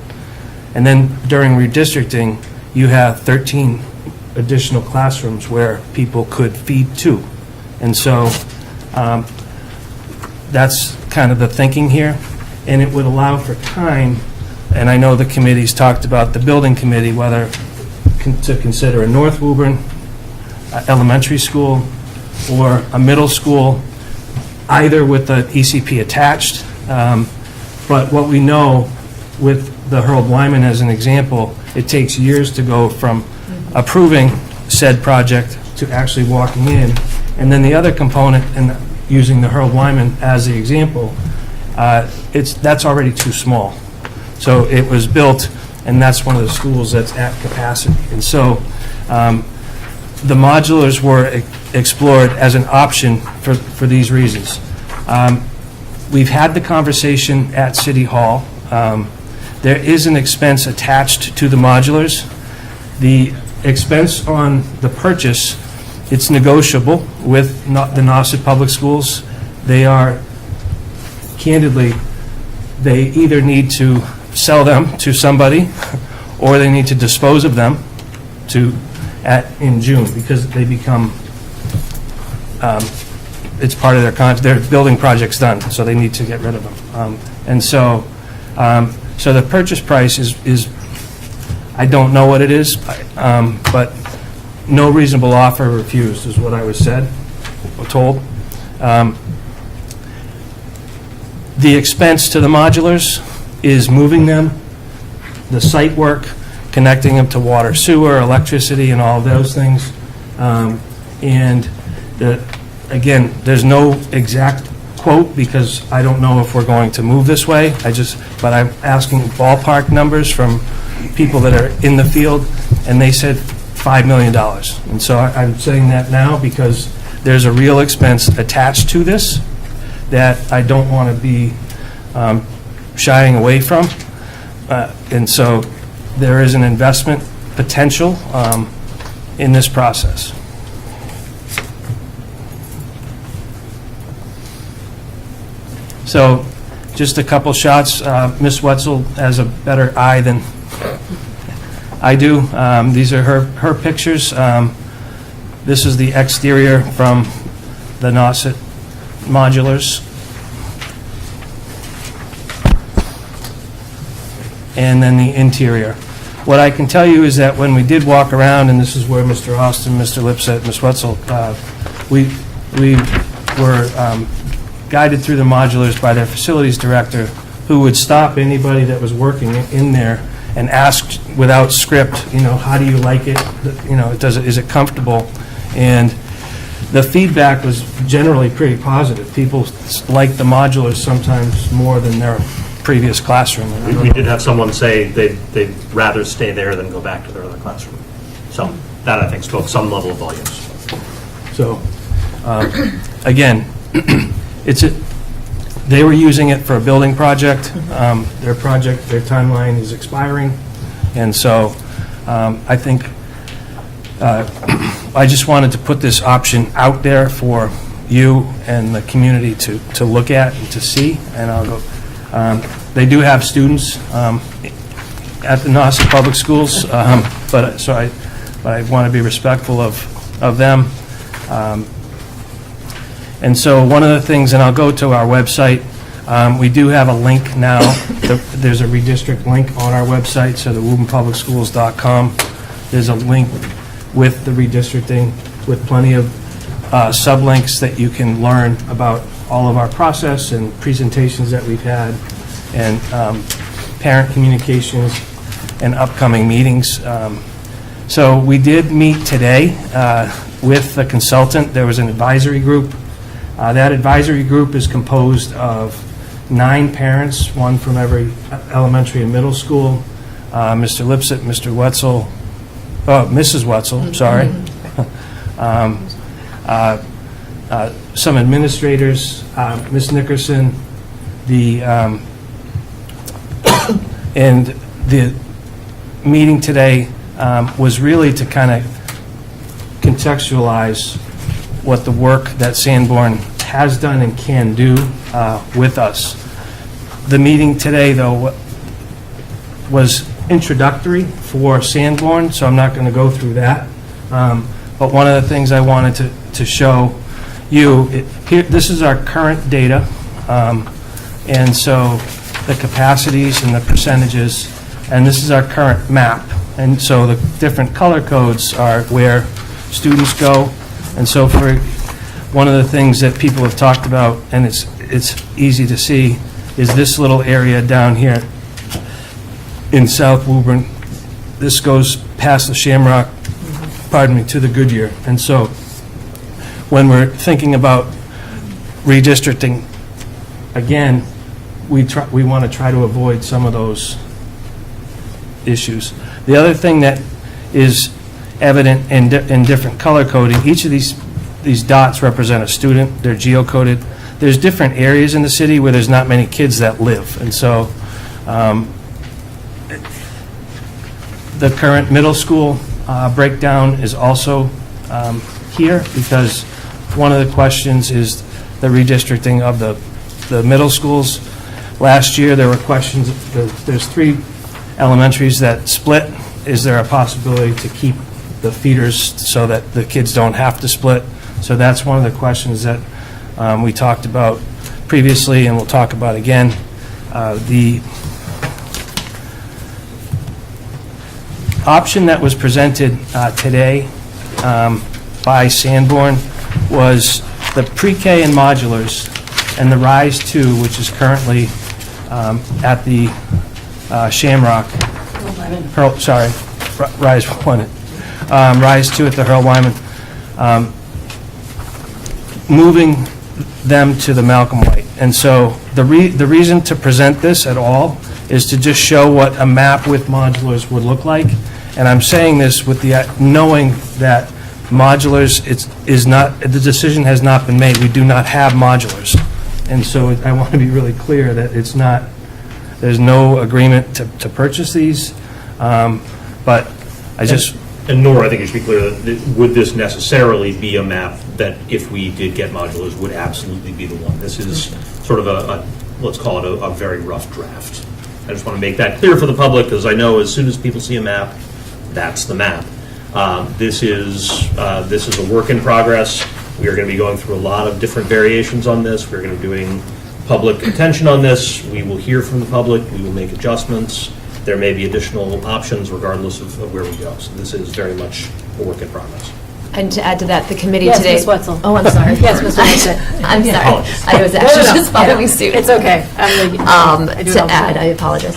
And then during redistricting, you have 13 additional classrooms where people could feed to. And so that's kind of the thinking here. And it would allow for time, and I know the committee's talked about, the building committee, whether to consider a North Woburn elementary school or a middle school, either with the ECP attached. But what we know with the Harold Wyman as an example, it takes years to go from approving said project to actually walking in. And then the other component, and using the Harold Wyman as the example, that's already too small. So it was built, and that's one of the schools that's at capacity. And so the modulars were explored as an option for these reasons. We've had the conversation at City Hall. There is an expense attached to the modulars. The expense on the purchase, it's negotiable with the Nauset Public Schools. They are, candidly, they either need to sell them to somebody or they need to dispose of them in June, because they become, it's part of their building project's done, so they need to get rid of them. And so the purchase price is, I don't know what it is, but no reasonable offer refused is what I was told. The expense to the modulars is moving them, the site work, connecting them to water, sewer, electricity, and all of those things. And again, there's no exact quote because I don't know if we're going to move this way. But I'm asking ballpark numbers from people that are in the field, and they said $5 million. And so I'm saying that now because there's a real expense attached to this that I don't want to be shying away from. And so there is an investment potential in this process. So just a couple shots. Ms. Wetzel has a better eye than I do. These are her pictures. This is the exterior from the Nauset modulars. And then the interior. What I can tell you is that when we did walk around, and this is where Mr. Austin, Mr. Lipset, Ms. Wetzel, we were guided through the modulars by their facilities director, who would stop anybody that was working in there and ask without script, how do you like it? Is it comfortable? And the feedback was generally pretty positive. People like the modulars sometimes more than their previous classroom. We did have someone say they'd rather stay there than go back to their other classroom. So that, I think, spoke some level of volumes. So, again, they were using it for a building project. Their timeline is expiring. And so I think I just wanted to put this option out there for you and the community to look at and to see. And I'll go. They do have students at the Nauset Public Schools, but I want to be respectful of them. And so one of the things, and I'll go to our website, we do have a link now. There's a redistrict link on our website, so the WoburnPublicSchools.com. There's a link with the redistricting with plenty of sublinks that you can learn about all of our process and presentations that we've had and parent communications and upcoming meetings. So we did meet today with the consultant. There was an advisory group. That advisory group is composed of 9 parents, one from every elementary and middle school. Mr. Lipset, Mr. Wetzel, Mrs. Wetzel, sorry. Some administrators, Ms. Nickerson, and the meeting today was really to kind of contextualize what the work that Sanborn has done and can do with us. The meeting today, though, was introductory for Sanborn, so I'm not going to go through that. But one of the things I wanted to show you, this is our current data, and so the capacities and the percentages, and this is our current map. And so the different color codes are where students go. And so for one of the things that people have talked about, and it's easy to see, is this little area down here in South Woburn. This goes past the Shamrock to the good year. And so when we're thinking about redistricting, again, we want to try to avoid some of those issues. The other thing that is evident in different color coding, each of these dots represent a student. They're geocoded. There's different areas in the city where there's not many kids that live. And so the current middle school breakdown is also here, because one of the questions is the redistricting of the middle schools. Last year, there were questions, there's 3 elementaries that split. Is there a possibility to keep the feeders so that the kids don't have to split? So that's one of the questions that we talked about previously, and we'll talk about again. The option that was presented today by Sanborn was the pre-K and modulars, and the Rise 2, which is currently at the Shamrock, Rise 1, Rise 2 at the Earl Wyman, moving them to the Malcolm White. And so the reason to present this at all is to just show what a map with modulars would look like. And I'm saying this with the knowing that modulars, is not, the decision has not been made. We do not have modulars. And so I want to be really clear that it's not, there's no agreement to purchase these. But I just... And nor, I think it should be clear, that would this necessarily be a map that, if we did get modulars, would absolutely be the one? This is sort of a let's call it a very rough draft. I just want to make that clear for the public, because I know as soon as people see a map, that's the map. This is a work in progress. We are going to be going through a lot of different variations on this. We're going to be doing public attention on this. We will hear from the public. We will make adjustments. There may be additional options regardless of where we go. So this is very much a work in progress. And to add to that, the committee Yes, today... Ms. Wetzel. Oh, I'm sorry. Yes, Ms. Wetzel. I'm sorry. I was actually just following suit. It's okay. To add, I apologize.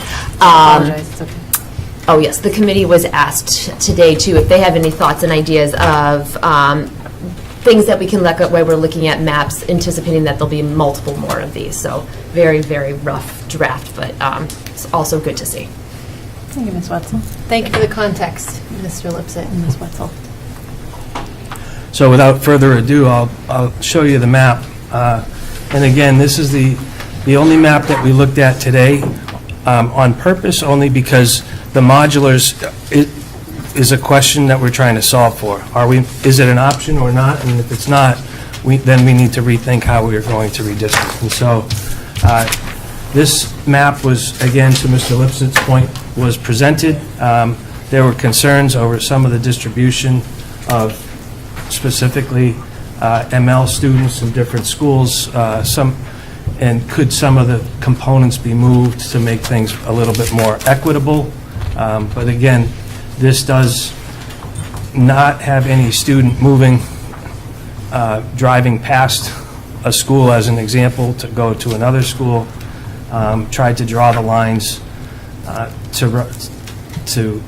It's okay. Oh, yes, the committee was asked today, too, if they have any thoughts and ideas of things that we can look at while we're looking at maps, anticipating that there'll be multiple more of these. So very, very rough draft, but it's also good to see. Thank you, Ms. Wetzel. Thank you for the context, Mr. Lipset and Ms. Wetzel. So without further ado, I'll show you the map. And again, this is the only map that we looked at today on purpose, only because the modulars is a question that we're trying to solve for. Is it an option or not? And if it's not, then we need to rethink how we are going to redistrict. And so this map was, again, to Mr. Lipset's point, was presented. There were concerns over some of the distribution of specifically ML students in different schools, and could some of the components be moved to make things a little bit more equitable. But again, this does not have any student moving, driving past a school, as an example, to go to another school. Tried to draw the lines to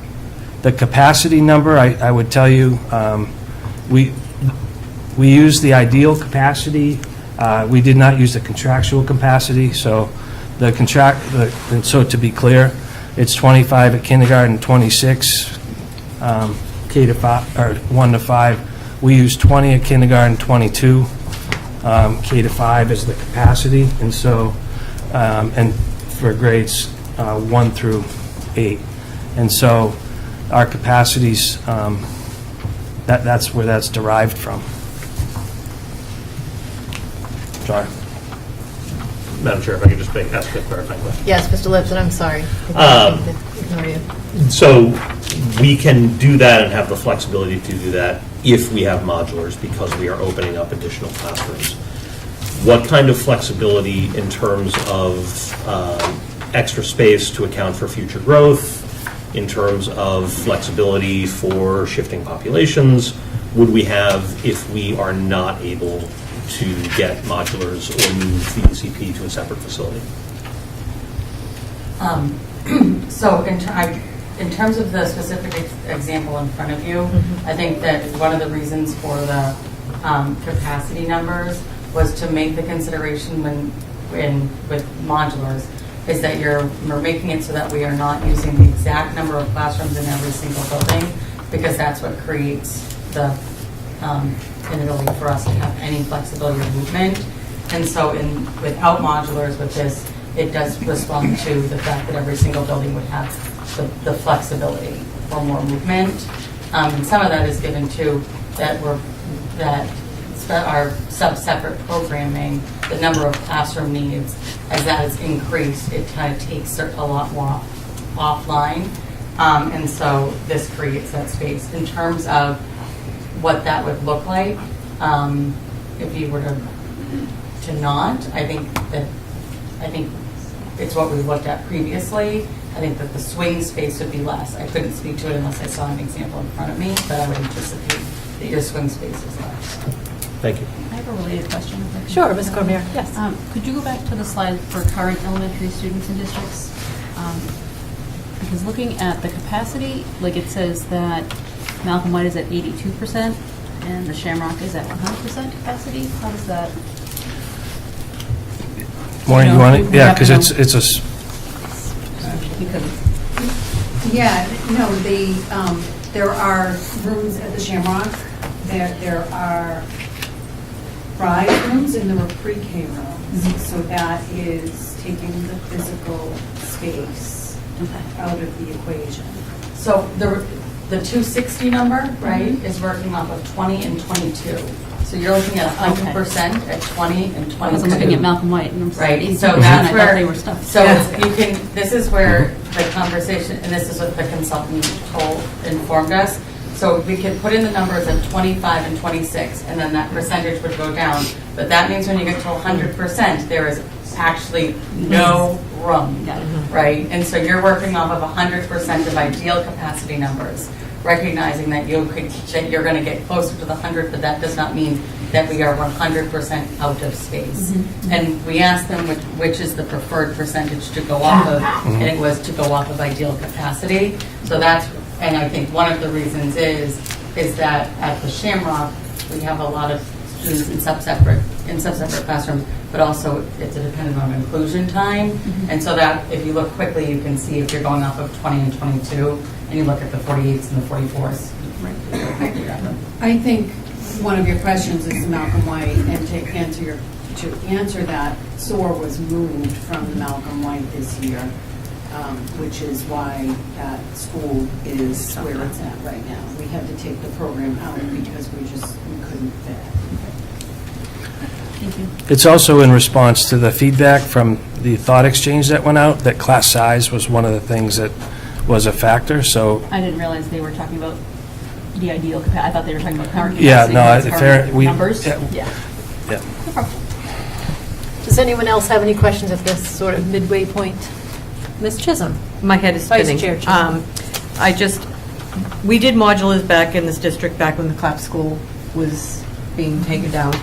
the capacity number. I would tell you, we use the ideal capacity. We did not use the contractual capacity. So and so to be clear, it's 25 at kindergarten, 26 K to 5 or 1 to 5. We use 20 at kindergarten, 22 K to 5 as the capacity, and so and for grades 1 through 8, and so our capacities. That's where that's derived from. Sorry. Madam Chair, if I could just ask a clarifying question. Yes, Mr. Lipset, I'm sorry. Ignore you. So we can do that and have the flexibility to do that if we have modulars, because we are opening up additional classrooms. What kind of flexibility in terms of extra space to account for future growth, in terms of flexibility for shifting populations, would we have if we are not able to get modulars or move the UCP to a separate facility? So in terms of the specific example in front of you, I think that one of the reasons for the capacity numbers was to make the consideration with modulars is that we're making it so that we are not using the exact number of classrooms in every single building, because that's what creates the inability for us to have any flexibility of movement. And so without modulars with this, it does respond to the fact that every single building would have the flexibility for more movement. And some of that is given to that our sub-separate programming, the number of classroom needs, as that has increased, it kind of takes a lot more offline. And so this creates that space. In terms of what that would look like, if you were to not, I think it's what we looked at previously. I think that the swing space would be less. I couldn't speak to it unless I saw an example in front of me, but I would anticipate that your swing space is less. Thank you. I have a related question. If I can. Sure, Ms. Cormier, yes. Could you go back to the slide for current elementary students and districts? Because looking at the capacity, like it says that Malcolm White is at 82% and the Shamrock is at 100% capacity. How does that? Maureen, you want it? Yeah, because it's a... Yeah, no, there are rooms at the Shamrock. There are 5 rooms and there are pre-K rooms. So that is taking the physical space out of the equation. So the 260 number, right, is working off of 20 and 22. So you're looking at 100% at 20 and 22. I was looking at Malcolm White and I'm right. saying, So that's where they were stuck. So you can. This is where the conversation, and this is what the consultant informed us. So we could put in the numbers of 25 and 26, and then that percentage would go down. But that means when you get to 100%, there is actually no room, right? And so you're working off of 100% of ideal capacity numbers, recognizing that you're going to get closer to the 100, but that does not mean that we are 100% out of space. And we asked them which is the preferred percentage to go off of, and it was to go off of ideal capacity. So that's, and I think one of the reasons is that at the Shamrock, we have a lot of students in sub-separate classrooms, but also it's dependent on inclusion time. And so that, if you look quickly, you can see if you're going off of 20 and 22, and you look at the 48s and the 44s. I think one of your questions is Malcolm White, and to answer that, SOAR was moved from Malcolm White this year, which is why that school is where it's at right now. We had to take the program out because we couldn't fit. Thank you. It's also in response to the feedback from the thought exchange that went out, that class size was one of the things that was a factor, so... I didn't realize they were talking about the ideal capacity. I thought they were talking about current capacity. Yeah, no, numbers? Yeah. Does anyone else have any questions at this sort of midway point? Ms. Chisholm? My head is spinning. Vice Chair Chisholm. We did modulars back in this district back when the Clap School was being taken down.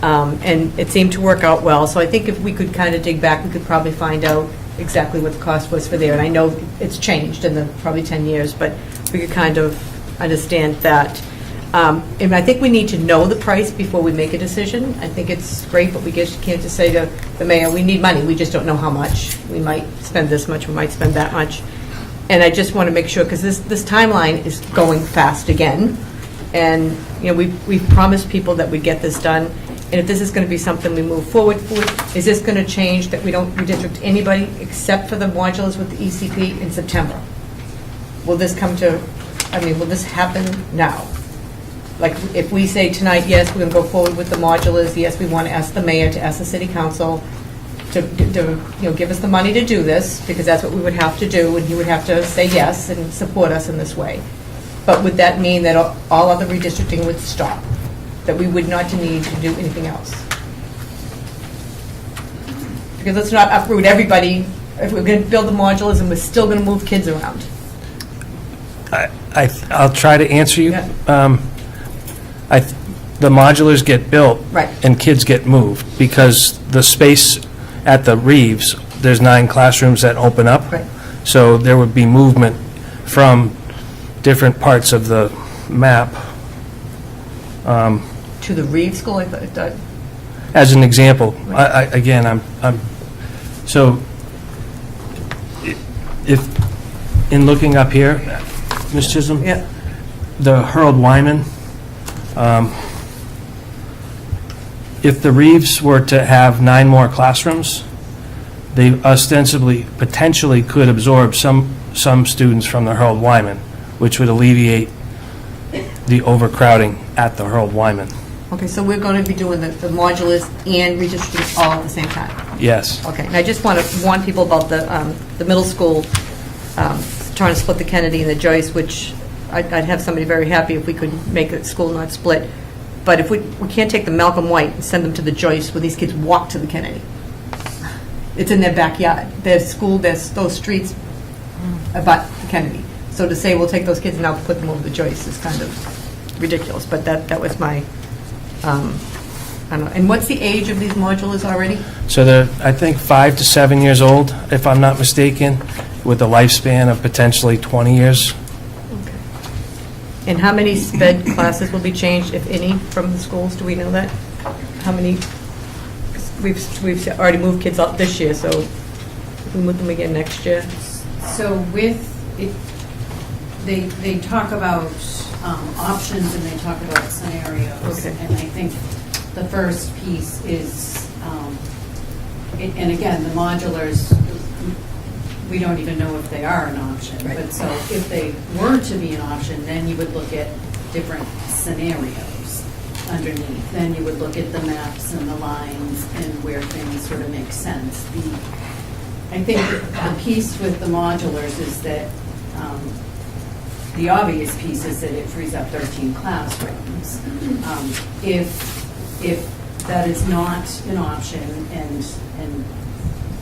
And it seemed to work out well. So I think if we could kind of dig back, we could probably find out exactly what the cost was for there. And I know it's changed in the probably 10 years, but we could kind of understand that. And I think we need to know the price before we make a decision. I think it's great, but we just can't just say to the mayor, we need money. We just don't know how much. We might spend this much, we might spend that much. And I just want to make sure, because this timeline is going fast again. And, you know, we've promised people that we'd get this done. And if this is going to be something we move forward with, is this going to change that we don't redistrict anybody except for the modulars with the ECP in September? Will this come to, will this happen now? Like, if we say tonight, yes, we're going to go forward with the modulars, yes, we want to ask the mayor, to ask the city council to give us the money to do this, because that's what we would have to do, and he would have to say yes and support us in this way. But would that mean that all other redistricting would stop? That we would not need to do anything else? Because let's not uproot everybody. If we're going to build the modulars and we're still going to move kids around. I'll try to answer you. Yeah. The modulars get built, Right. and kids get moved, because the space at the Reeves, there's 9 classrooms that open up. Right. So there would be movement from different parts of the map. To the Reed School, I thought, As an example, again, so if, in looking up here, Ms. Chisholm? yeah. The Harold Wyman, if the Reeves were to have 9 more classrooms, they ostensibly, potentially could absorb some students from the Harold Wyman, which would alleviate the overcrowding at the Harold Wyman. Okay, so we're going to be doing the modulars and redistricting all at the same time? Yes. Okay, and I just want to warn people about the middle school trying to split the Kennedy and the Joyce, which I'd have somebody very happy if we could make the school not split. But if we can't take the Malcolm White and send them to the Joyce where these kids walk to the Kennedy. It's in their backyard. Their school, those streets abut the Kennedy. So to say we'll take those kids and now put them over the Joyce is kind of ridiculous. But that was my, I don't know. And what's the age of these modulars already? So they're, I think, 5 to 7 years old, if I'm not mistaken, with a lifespan of potentially 20 years. And how many sped classes will be changed, if any, from the schools? Do we know that? How many? 'Cause we've already moved kids out this year, so we move them again next year. So with, it, they talk about options and they talk about scenarios. Okay. And I think the first piece is, and again, the modulars, we don't even know if they are an option. Right. But so if they were to be an option, then you would look at different scenarios underneath. Then you would look at the maps and the lines and where things sort of make sense. I think the piece with the modulars is that the obvious piece is that it frees up 13 classrooms. If that is not an option and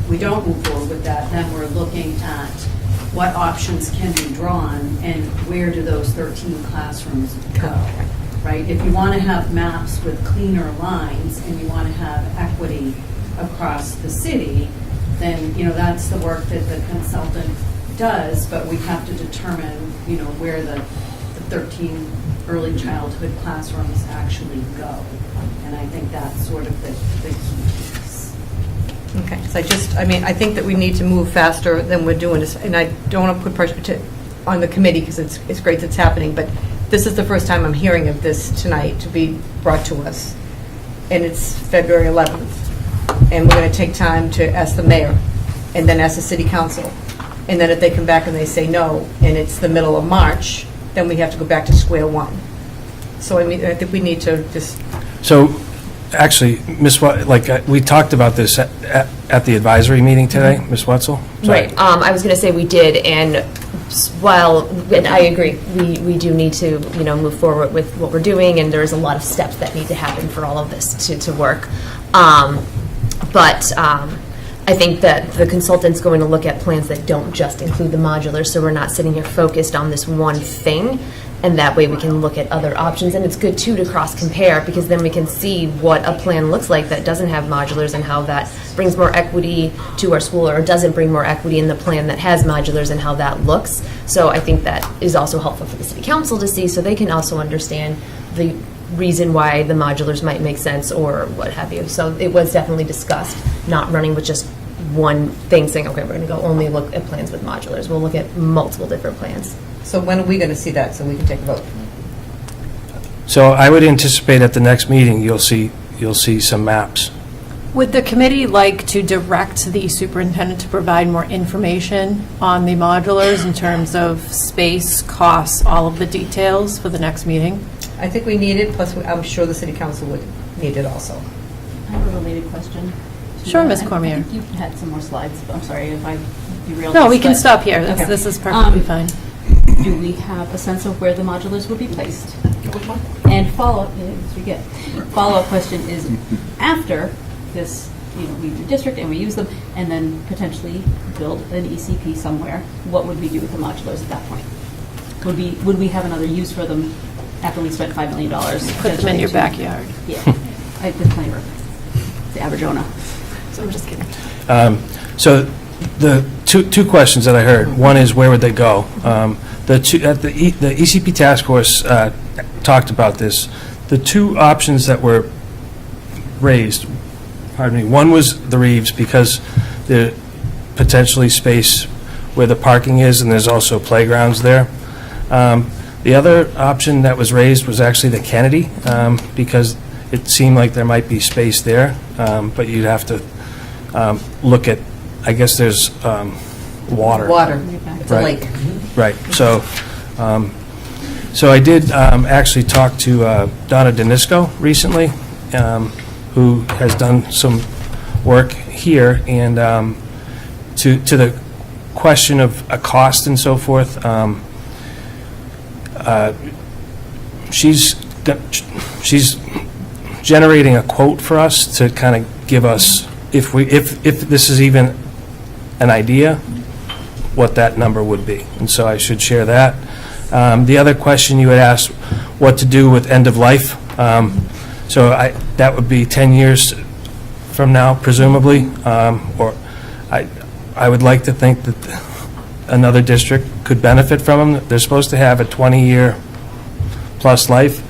we don't move forward with that, then we're looking at what options can be drawn and where do those 13 classrooms go, right? If you want to have maps with cleaner lines and you want to have equity across the city, then, that's the work that the consultant does, but we have to determine, where the 13 early childhood classrooms actually go. And I think that's sort of the key piece. Okay, so I think that we need to move faster than we're doing this, and I don't want to put pressure on the committee because it's great that it's happening, but this is the first time I'm hearing of this tonight to be brought to us, and it's February 11th, and we're going to take time to ask the mayor, and then ask the city council, and then if they come back and they say no, and it's the middle of March, then we have to go back to square one. So I think we need to just... So, actually, we talked about this at the advisory meeting today, Ms. Wetzel? Sorry. Right. I was going to say we did, and and I agree, we do need to, move forward with what we're doing, and there's a lot of steps that need to happen for all of this to work. But I think that the consultant's going to look at plans that don't just include the modular, so we're not sitting here focused on this one thing, and that way we can look at other options. And it's good, too, to cross-compare, because then we can see what a plan looks like that doesn't have modulars and how that brings more equity to our school, or doesn't bring more equity in the plan that has modulars and how that looks. So I think that is also helpful for the city council to see, so they can also understand the reason why the modulars might make sense or what have you. So it was definitely discussed, not running with just one thing saying, okay, we're going to go only look at plans with modulars. We'll look at multiple different plans. So when are we going to see that so we can take a vote? So I would anticipate at the next meeting, you'll see some maps. Would the committee like to direct the superintendent to provide more information on the modulars in terms of space, costs, all of the details for the next meeting? I think we need it, plus I'm sure the city council would need it also. I have a related question. Sure, Ms. Cormier. I think you had some more slides, but I'm sorry if I derailed. No, this, we can but- stop here. Okay. This is perfectly fine. Do we have a sense of where the modulars would be placed? And follow-up question is, after this, we redistrict and we use them, and then potentially build an ECP somewhere, what would we do with the modulars at that point? Would we have another use for them after we spent $5 million? Put them in your backyard. Yeah, I did plenty of work. The average owner. So I'm just kidding. So the two questions that I heard, one is where would they go? the ECP task force talked about this. The two options that were raised, one was the Reeves because the potentially space where the parking is, and there's also playgrounds there. The other option that was raised was actually the Kennedy, because it seemed like there might be space there, but you'd have to look at, I guess there's water. Water, it's a Right. lake. Right, so I did actually talk to Donna Danisco recently, who has done some work here, and to the question of a cost and so forth, she's generating a quote for us to kind of give us, if this is even an idea, what that number would be. And so I should share that. The other question you had asked, what to do with end of life. So that would be 10 years from now, presumably, or I would like to think that another district could benefit from them. They're supposed to have a 20-year plus life.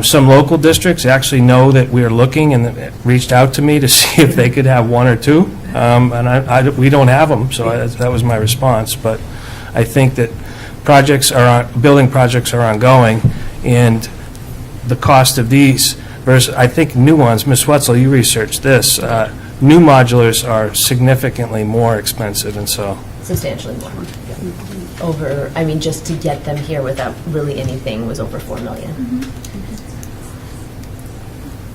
Some local districts actually know that we are looking and reached out to me to see if they could have one or two, and we don't have them, so that was my response. But I think that building projects are ongoing, and the cost of these versus, I think, new ones, Ms. Wetzel, you researched this, new modulars are significantly more expensive, and so. Substantially more. Just to get them here without really anything was over $4 million.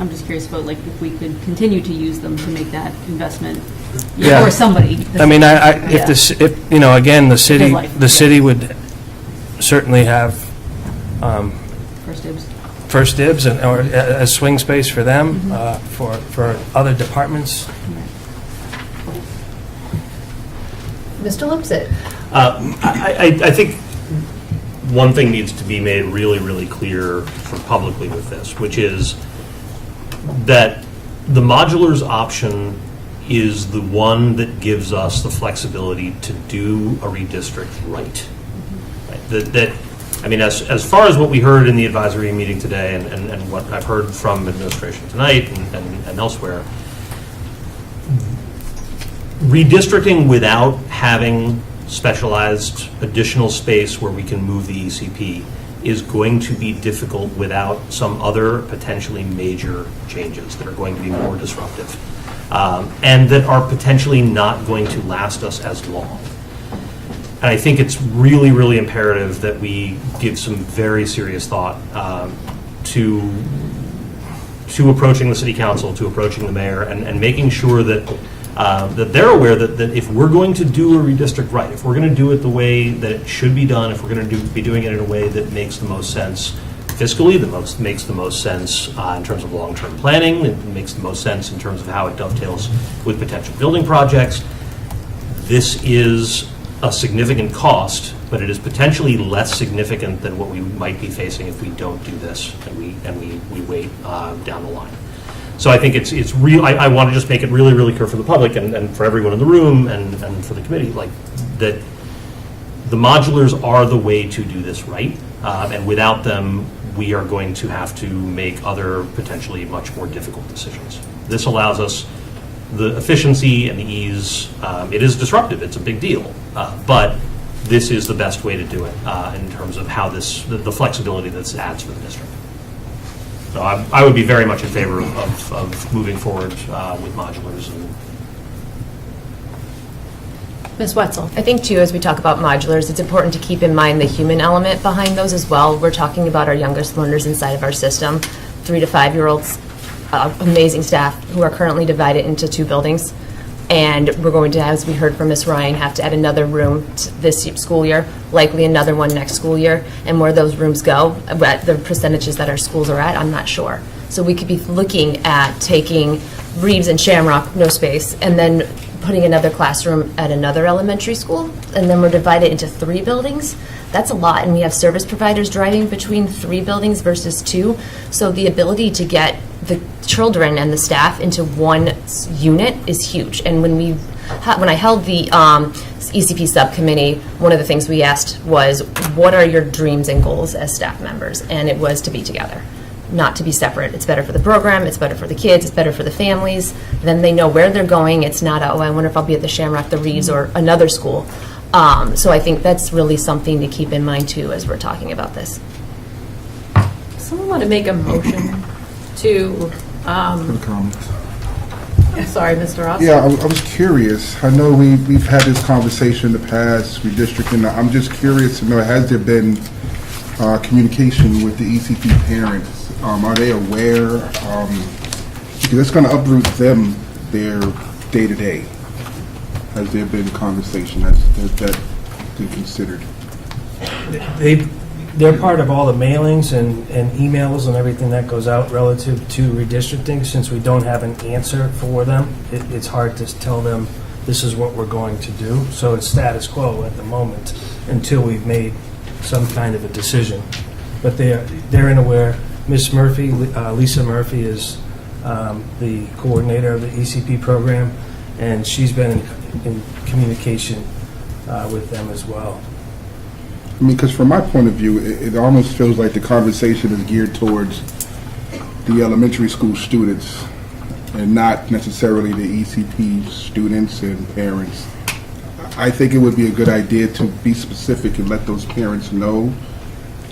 I'm just curious about, like, if we could continue to use them to make that investment Yeah. for somebody. I mean, again, the life, city would certainly have First dibs. or a swing space for them, for other departments. Mr. Lipset? I think one thing needs to be made really, really clear publicly with this, which is that the modulars option is the one that gives us the flexibility to do a redistrict right. As far as what we heard in the advisory meeting today and what I've heard from administration tonight and elsewhere, redistricting without having specialized additional space where we can move the ECP is going to be difficult without some other potentially major changes that are going to be more disruptive and that are potentially not going to last us as long. And I think it's really, really imperative that we give some very serious thought to approaching the city council, to approaching the mayor, and making sure that that they're aware that if we're going to do a redistrict right, if we're going to do it the way that it should be done, if we're going to be doing it in a way that makes the most sense fiscally, makes the most sense in terms of long-term planning, it makes the most sense in terms of how it dovetails with potential building projects, this is a significant cost, but it is potentially less significant than what we might be facing if we don't do this and we wait down the line. So I think it's real. I want to just make it really, really clear for the public and for everyone in the room and for the committee, like that the modulars are the way to do this right, and without them, we are going to have to make other potentially much more difficult decisions. This allows us the efficiency and the ease. It is disruptive. It's a big deal, but this is the best way to do it in terms of how the flexibility that adds for the district. So I would be very much in favor of moving forward with modulars. Ms. Wetzel? I think, too, as we talk about modulars, it's important to keep in mind the human element behind those as well. We're talking about our youngest learners inside of our system, 3 to 5-year-olds, amazing staff who are currently divided into 2 buildings. And we're going to, as we heard from Ms. Ryan, have to add another room this school year, likely another one next school year. And where those rooms go, at the percentages that our schools are at, I'm not sure. So we could be looking at taking Reeves and Shamrock, no space, and then putting another classroom at another elementary school, and then we're divided into 3 buildings. That's a lot, and we have service providers driving between 3 buildings versus 2. So the ability to get the children and the staff into one unit is huge. And when we when I held the ECP subcommittee, one of the things we asked was, what are your dreams and goals as staff members? And it was to be together, not to be separate. It's better for the program, it's better for the kids, it's better for the families. Then they know where they're going. It's not, oh, I wonder if I'll be at the Shamrock, the Reeds, or another school. So I think that's really something to keep in mind, too, as we're talking about this. Someone want to make a motion to, For the comments. I'm sorry, Mr. Ross? Yeah, I was curious. I know we've had this conversation in the past, redistricting. I'm just curious to know, has there been communication with the ECP parents? Are they aware? Because it's going to uproot them, their day-to-day. Has there been conversation? Has that been considered? They're part of all the mailings and emails and everything that goes out relative to redistricting. Since we don't have an answer for them, it's hard to tell them this is what we're going to do. So it's status quo at the moment until we've made some kind of a decision. But they're aware. Miss Murphy, Lisa Murphy, is the coordinator of the ECP program, and she's been in communication with them as well. I mean, because from my point of view, it almost feels like the conversation is geared towards the elementary school students and not necessarily the ECP students and parents. I think it would be a good idea to be specific and let those parents know.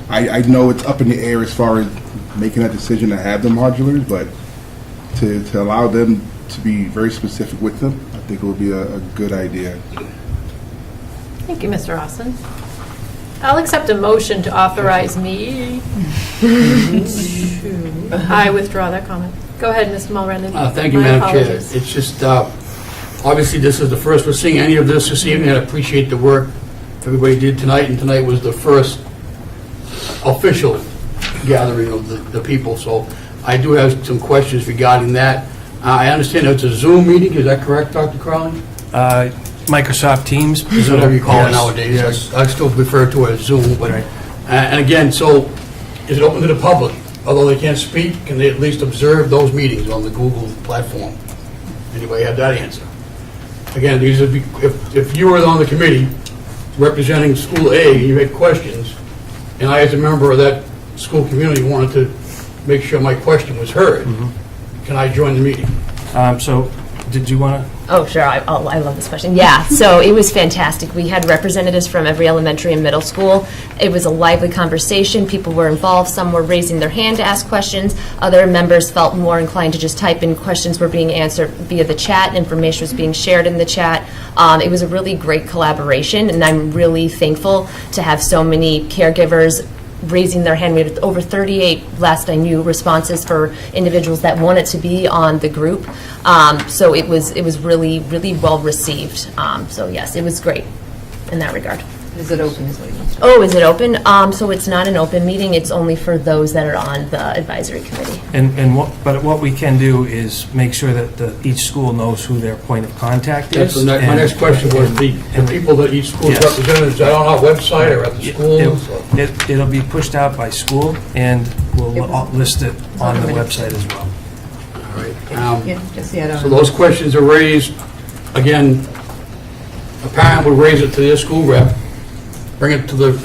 I know it's up in the air as far as making that decision to have the modulars, but to allow them to be very specific with them, I think it would be a good idea. Thank you, Mr. Austin. I'll accept a motion to authorize me to, I withdraw that comment. Go ahead, Mr. Mulrennan. Thank you, My Madam Chair. apologies. It's just, obviously, this is the first we're seeing any of this evening. I appreciate the work everybody did tonight, and tonight was the first official gathering of the people. So I do have some questions regarding that. I understand it's a Zoom meeting. Is that correct, Dr. Crowley? Microsoft Teams. Whatever you call it Yes, nowadays. yes. I still refer to it as Zoom. But Right. and again, so is it open to the public? Although they can't speak, can they at least observe those meetings on the Google platform? Anybody have that answer? Again, these would be, if you were on the committee representing School A and you had questions, and I, as a member of that school community, wanted to make sure my question was heard, can I join the meeting? So, did you want to? Oh, sure. I love this question. Yeah, so it was fantastic. We had representatives from every elementary and middle school. It was a lively conversation. People were involved. Some were raising their hand to ask questions. Other members felt more inclined to just type in. Questions were being answered via the chat. Information was being shared in the chat. It was a really great collaboration, and I'm really thankful to have so many caregivers raising their hand. We had over 38, last I knew, responses for individuals that wanted to be on the group. So it was really, really well received. So yes, it was great in that regard. Is it open? Oh, is it open? So it's not an open meeting. It's only for those that are on the advisory committee. But what we can do is make sure that each school knows who their point of contact is. That's my next question was the people that each school is Yes. represented, is that on our website or at the schools? It'll be pushed out by school, and we'll list it on the website as well. All right. Yeah, just, yeah, I don't So know. those questions are raised, again, a parent would raise it to their school rep, bring it to the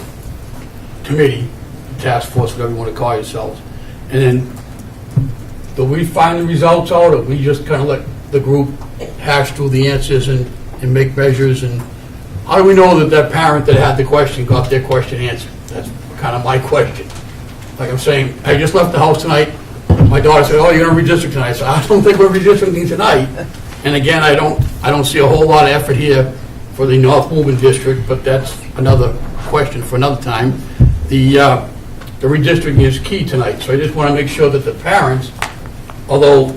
committee, task force, whatever you want to call yourselves, and then do we find the results out, or we just kind of let the group hash through the answers and make measures, and how do we know that that parent that had the question got their question answered? That's kind of my question. Like I'm saying, I just left the house tonight, my daughter said, oh, you're going to redistrict tonight. I said, I don't think we're redistricting tonight. And again, I don't see a whole lot of effort here for the North Woburn district, but that's another question for another time. The redistricting is key tonight, so I just want to make sure that the parents, although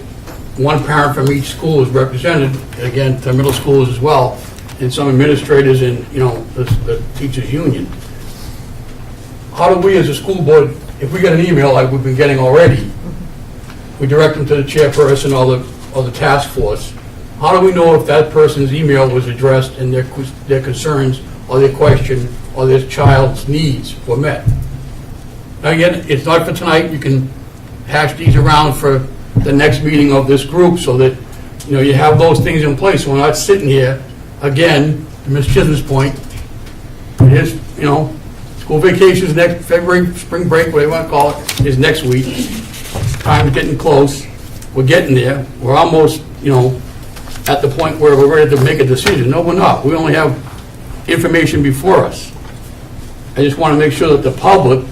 one parent from each school is represented, again, the middle schools as well, and some administrators and, the teachers union. How do we as a school board, if we get an email like we've been getting already, we direct them to the chairperson or the task force, how do we know if that person's email was addressed and their concerns or their question or their child's needs were met? Now again, it's not for tonight. You can hash these around for the next meeting of this group so that you have those things in place. We're not sitting here, again, to Ms. Chisholm's point, it is, school vacations next, February, spring break, whatever you want to call it, is next week. Time's getting close. We're getting there. We're almost, at the point where we're ready to make a decision. No, we're not. We only have information before us. I just want to make sure that the public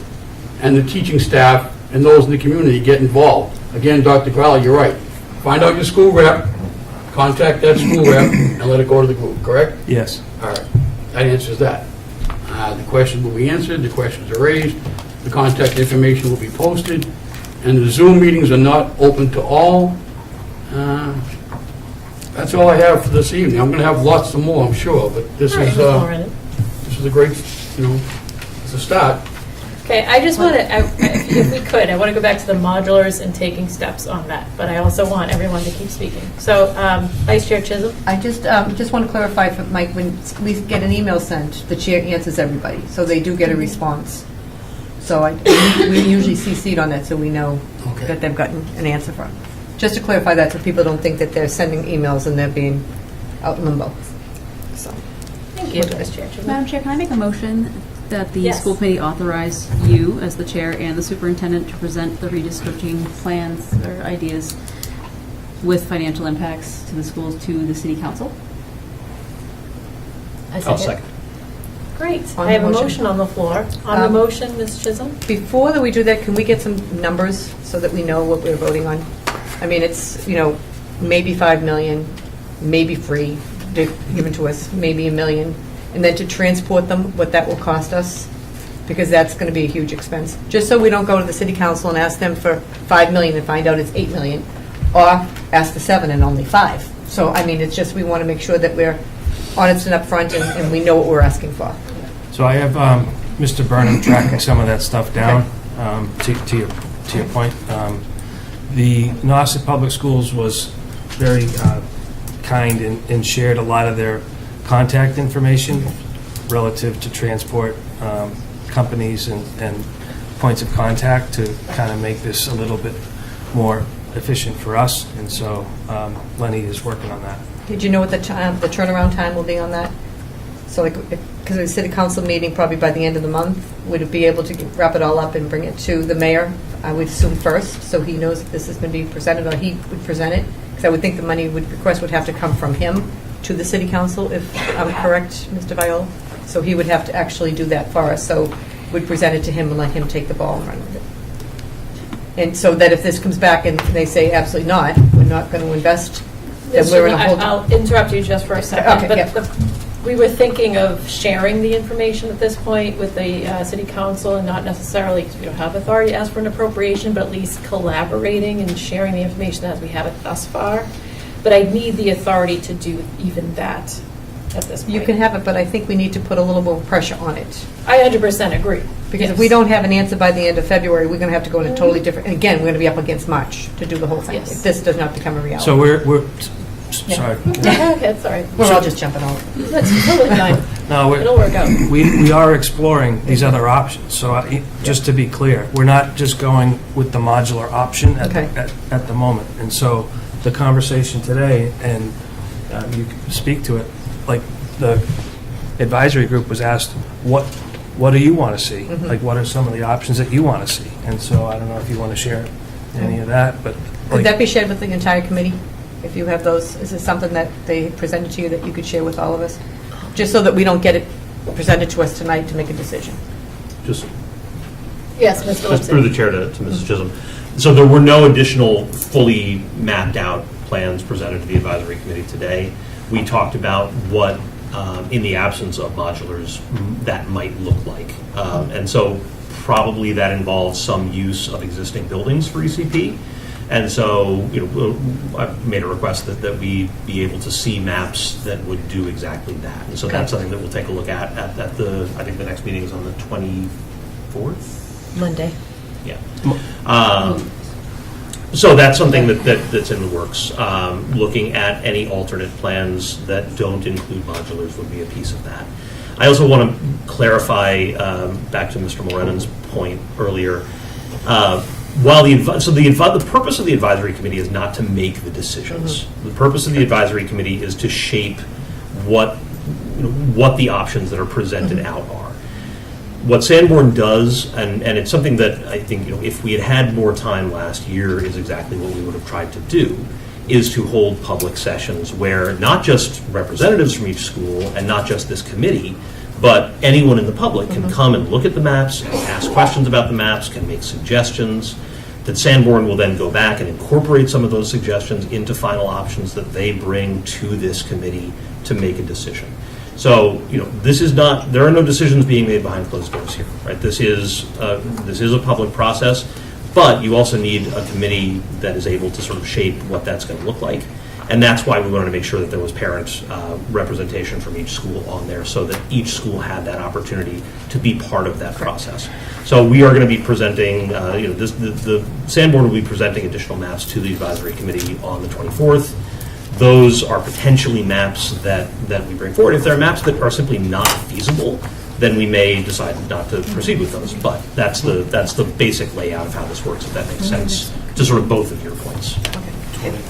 and the teaching staff and those in the community get involved. Again, Dr. Crowley, you're right. Find out your school rep, contact that school rep, and let it go to the group, correct? Yes. All right, that answers that. The questions will be answered, the questions are raised, the contact information will be posted, and the Zoom meetings are not open to all. That's all I have for this evening. I'm going to have lots more, I'm sure, but this is a great, it's a start. Okay, I just want to, if we could, I want to go back to the modulars and taking steps on that, but I also want everyone to keep speaking. So, Vice Chair Chisholm? I just want to clarify for Mike, when we get an email sent, the chair answers everybody, so they do get a response. So we usually CC'd on that, so we know that they've gotten an answer from. Just to clarify that, so people don't think that they're sending emails and they're being out in limbo. So, Thank you, Vice Chair Chisholm. Madam Chair, can I make a motion that the Yes. school committee authorize you, as the chair, and the superintendent to present the redistricting plans or ideas with financial impacts to the schools to the city council? I'll second. Great. On I have the a motion. motion on the floor. On the motion, Ms. Chisholm? Before that we do that, can we get some numbers so that we know what we're voting on? I mean, it's, maybe 5 million, maybe free, given to us, maybe $1 million. And then to transport them, what that will cost us, because that's going to be a huge expense. Just so we don't go to the city council and ask them for $5 million and find out it's $8 million, or ask for 7 and only 5. So, I mean, it's just, we want to make sure that we're honest and upfront and we know what we're asking for. So I have Mr. Burnham tracking some of that stuff down. To your point, the Nauset Public Schools was very kind and shared a lot of their contact information relative to transport companies and points of contact to kind of make this a little bit more efficient for us. And so Lenny is working on that. Did you know what the turnaround time will be on that? So because the city council meeting probably by the end of the month, would it be able to wrap it all up and bring it to the mayor, I would assume first, so he knows that this is going to be presented, or he would present it? Because I would think the money request would have to come from him to the city council, if I'm correct, Mr. Viola? So he would have to actually do that for us, so we'd present it to him and let him take the ball and run with it. And so that if this comes back and they say absolutely not, we're not going to invest, then we're in a whole... I'll interrupt you just for a second. Okay, But we were thinking of sharing the information at this point with the city council, and not necessarily, because we don't have authority to ask for an appropriation, but at least collaborating and sharing the information as we have it thus far. But I need the authority to do even that at this point. You can have it, but I think we need to put a little more pressure on it. I 100% agree. Because Yes. if we don't have an answer by the end of February, we're going to have to go in a totally different, and again, we're going to be up against March to do the whole thing, Yes. if this does not become a reality. So we're sorry. Okay, sorry. We're all just jumping over. That's totally fine. No, It'll work out. we are exploring these other options. So just to be clear, we're not just going with the modular option at the moment. And so the conversation today, and you can speak to it, like the advisory group was asked, what do you want to see? Mhm. Like, what are some of the options that you want to see? And so I don't know if you want to share any of that, but Could that be shared with the entire committee? If you have those, is this something that they presented to you that you could share with all of us? Just so that we don't get it presented to us tonight to make a decision. Just Yes, Ms. Just through the chair to Mrs. Chisholm. So there were no additional fully mapped out plans presented to the advisory committee today. We talked about what, in the absence of modulars, that might look like. And so probably that involves some use of existing buildings for ECP. And so, I've made a request that we be able to see maps that would do exactly that. And so that's something that we'll take a look at the, I think the next meeting is on the 24th? Monday. Yeah. So that's something that's in the works. Looking at any alternate plans that don't include modulars would be a piece of that. I also want to clarify, back to Mr. Morenan's point earlier, while the purpose of the advisory committee is not to make the decisions. The purpose of the advisory committee is to shape what the options that are presented out are. What Sanborn does, and it's something that I think, if we had had more time last year, is exactly what we would have tried to do, is to hold public sessions where not just representatives from each school and not just this committee, but anyone in the public can come and look at the maps, and ask questions about the maps, can make suggestions, that Sanborn will then go back and incorporate some of those suggestions into final options that they bring to this committee to make a decision. So, this is not, there are no decisions being made behind closed doors here, right? This is a public process, but you also need a committee that is able to sort of shape what that's going to look like. And that's why we wanted to make sure that there was parent representation from each school on there, so that each school had that opportunity to be part of that process. So we are going to be presenting, the Sanborn will be presenting additional maps to the advisory committee on the 24th. Those are potentially maps that we bring forward. If there are maps that are simply not feasible, then we may decide not to proceed with those. But that's the basic layout of how this works, if that makes sense, to sort of both of your points.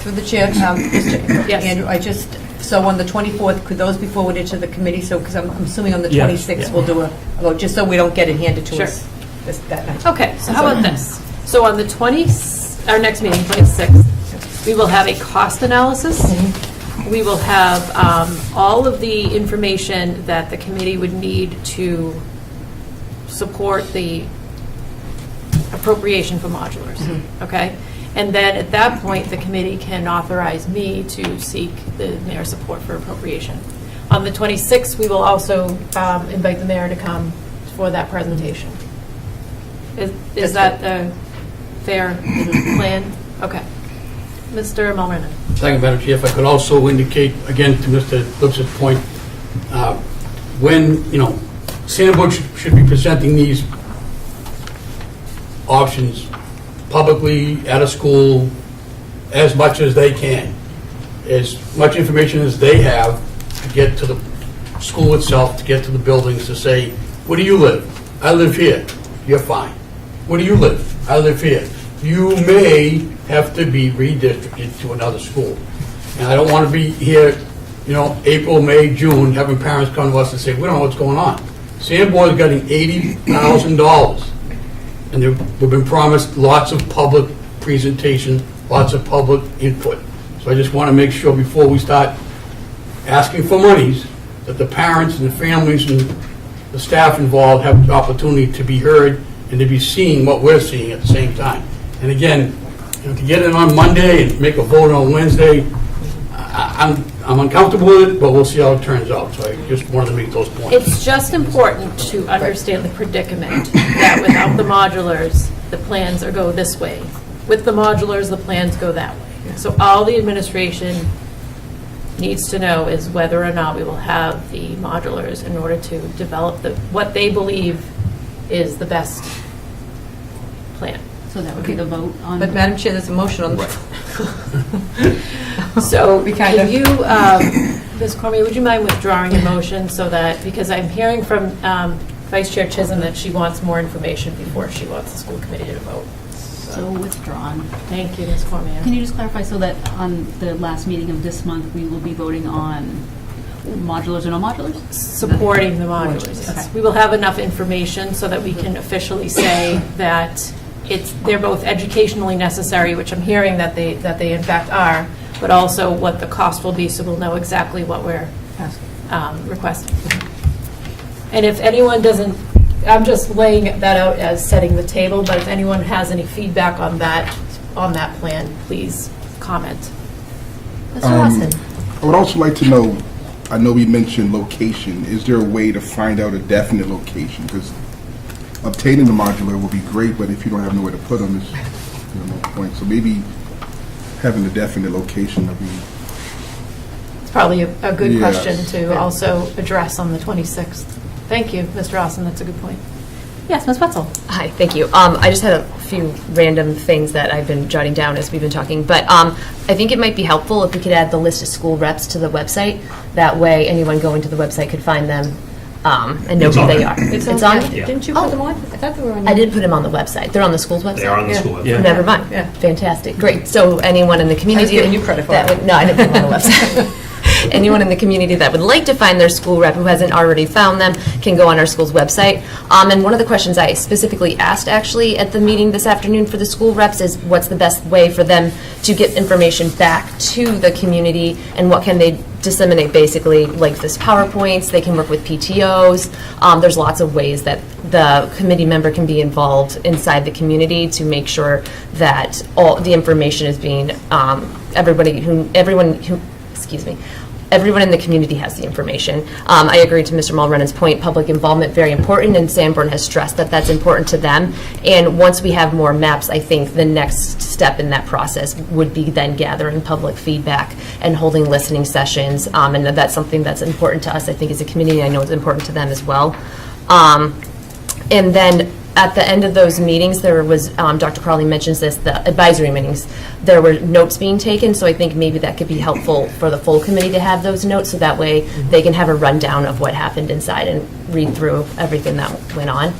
Through the chair, Yes. Andrew, so on the 24th, could those be forwarded to the committee? So, because I'm assuming on the Yes. 26th, Yeah. we'll do a vote, just so we don't get it handed to Sure. us that night. Okay, so how about this? So on the our next meeting, 26th, we will have a cost analysis. We will have all of the information that the committee would need to support the appropriation for modulars, okay? And then at that point, the committee can authorize me to seek the mayor's support for appropriation. On the 26th, we will also invite the mayor to come for that presentation. Is that a fair plan? Okay. Mr. Mulrennan. Thank you, Madam Chair. If I could also indicate, again, to Mr. Lips's point, when, Sanborn should be presenting these options publicly at a school as much as they can, as much information as they have to get to the school itself, to get to the buildings, to say, where do you live? I live here. You're fine. Where do you live? I live here. You may have to be redistricted to another school. And I don't want to be here, April, May, June, having parents come to us and say, we don't know what's going on. Sanborn's getting $80,000. And we've been promised lots of public presentation, lots of public input. So I just want to make sure before we start asking for monies, that the parents and the families and the staff involved have the opportunity to be heard and to be seeing what we're seeing at the same time. And again, to get it on Monday and make a vote on Wednesday, I'm uncomfortable with it, but we'll see how it turns out. So I just wanted to make those points. It's just important to understand the predicament that without the modulars, the plans go this way. With the modulars, the plans go that way. So all the administration needs to know is whether or not we will have the modulars in order to develop what they believe is the best plan. So that would be the vote on. But Madam Chair, there's a motion on the So We kind can of- you, Ms. Cormier, would you mind withdrawing your motion so that, because I'm hearing from Vice Chair Chisholm that she wants more information before she wants the school committee to vote. So withdrawn. Thank you, Ms. Cormier. Can you just clarify so that on the last meeting of this month, we will be voting on modulars or no modulars? Supporting the modulars, yes. Okay. We will have enough information so that we can officially say that they're both educationally necessary, which I'm hearing that they in fact are, but also what the cost will be, so we'll know exactly what we're requesting. And if anyone doesn't, I'm just laying that out as setting the table, but if anyone has any feedback on that plan, please comment. Mr. Austin? I would also like to know, I know we mentioned location. Is there a way to find out a definite location? Because obtaining the modular will be great, but if you don't have nowhere to put them, it's no point. So maybe having a definite location would be. It's probably a good Yes. question to also address on the 26th. Thank you, Mr. Austin, that's a good point. Yes, Ms. Wetzel? Hi, thank you. I just had a few random things that I've been jotting down as we've been talking, but I think it might be helpful if we could add the list of school reps to the website. That way, anyone going to the website could find them and know who they are. It's It's on- on? yeah. Didn't you put them on? I thought they were on. I did put them on the website. They're on the school's website? They are on the school website. Never mind. Yeah. Fantastic, great. So anyone in the community... giving you credit for that it. would- No, I didn't put them on the website. Anyone in the community that would like to find their school rep who hasn't already found them can go on our school's website. And one of the questions I specifically asked actually at the meeting this afternoon for the school reps is what's the best way for them to get information back to the community, and what can they disseminate, basically, like this PowerPoints, they can work with PTOs. There's lots of ways that the committee member can be involved inside the community to make sure that all the information is being, everyone in the community has the information. I agree to Mr. Mulrennan's point, public involvement, very important, and Sanborn has stressed that that's important to them. And once we have more maps, I think the next step in that process would be then gathering public feedback and holding listening sessions, and that's something that's important to us, I think, as a community. I know it's important to them as well. And then at the end of those meetings, there was, Dr. Crowley mentions this, the advisory meetings, there were notes being taken, so I think maybe that could be helpful for the full committee to have those notes, so that way they can have a rundown of what happened inside and read through everything that went on.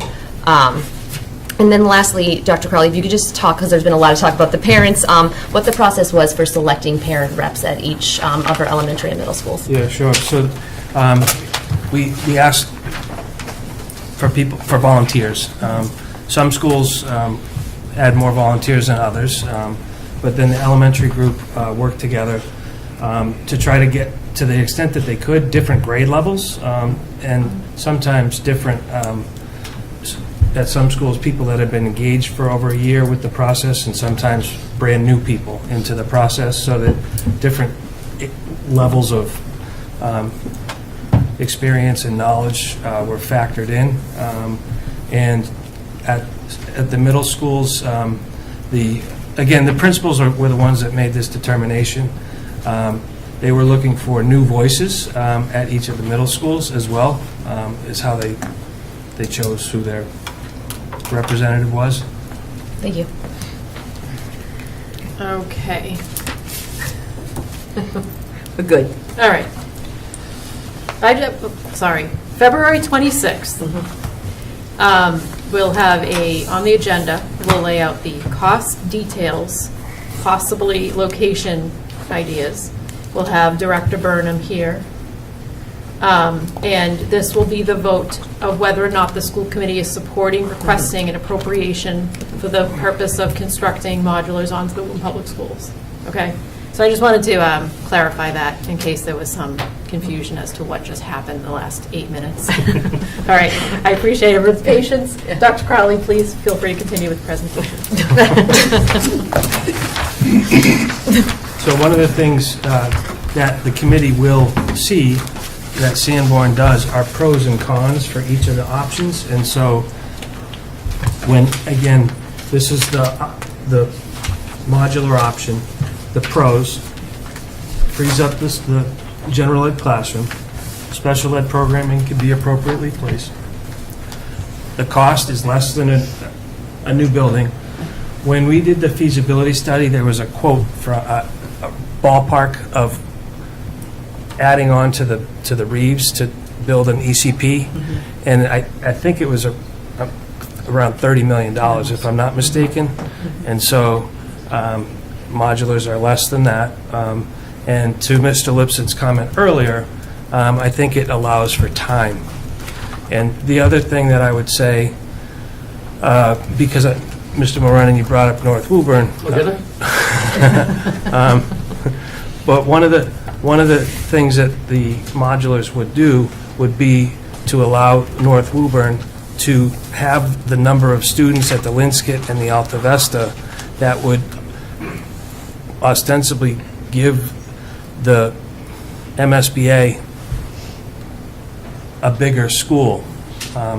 And then lastly, Dr. Crowley, if you could just talk, because there's been a lot of talk about the parents, what the process was for selecting parent reps at each of our elementary and middle schools. Yeah, sure. So we asked for volunteers. Some schools had more volunteers than others, but then the elementary group worked together to try to get, to the extent that they could, different grade levels, and sometimes different, at some schools, people that have been engaged for over a year with the process, and sometimes brand new people into the process, so that different levels of experience and knowledge were factored in. And at the middle schools, the principals were the ones that made this determination. They were looking for new voices at each of the middle schools as well, is how they chose who their representative was. Thank you. Okay. We're good. All right. February 26th. We'll have on the agenda, we'll lay out the cost details, possibly location ideas. We'll have Director Burnham here. And this will be the vote of whether or not the school committee is supporting requesting an appropriation for the purpose of constructing modulars onto the Woburn Public Schools. Okay? So I just wanted to clarify that in case there was some confusion as to what just happened in the last 8 minutes. All right. I appreciate everyone's patience. Dr. Crowley, please feel free to continue with the presentation. So one of the things that the committee will see that Sanborn does are pros and cons for each of the options. And so when, again, this is the modular option, the pros, frees up the general ed classroom, special ed programming can be appropriately placed. The cost is less than a new building. When we did the feasibility study, there was a quote for a ballpark of adding on to the Reeves to build an ECP, and I think it was around $30 million, if I'm not mistaken. And so modulars are less than that. And to Mr. Lipson's comment earlier, I think it allows for time. And the other thing that I would say, because Mr. Mulrennan, you brought up North Woburn. But one of the things that the modulars would do would be to allow North Woburn to have the number of students at the Linscott and the Alta Vesta that would ostensibly give the MSBA a bigger school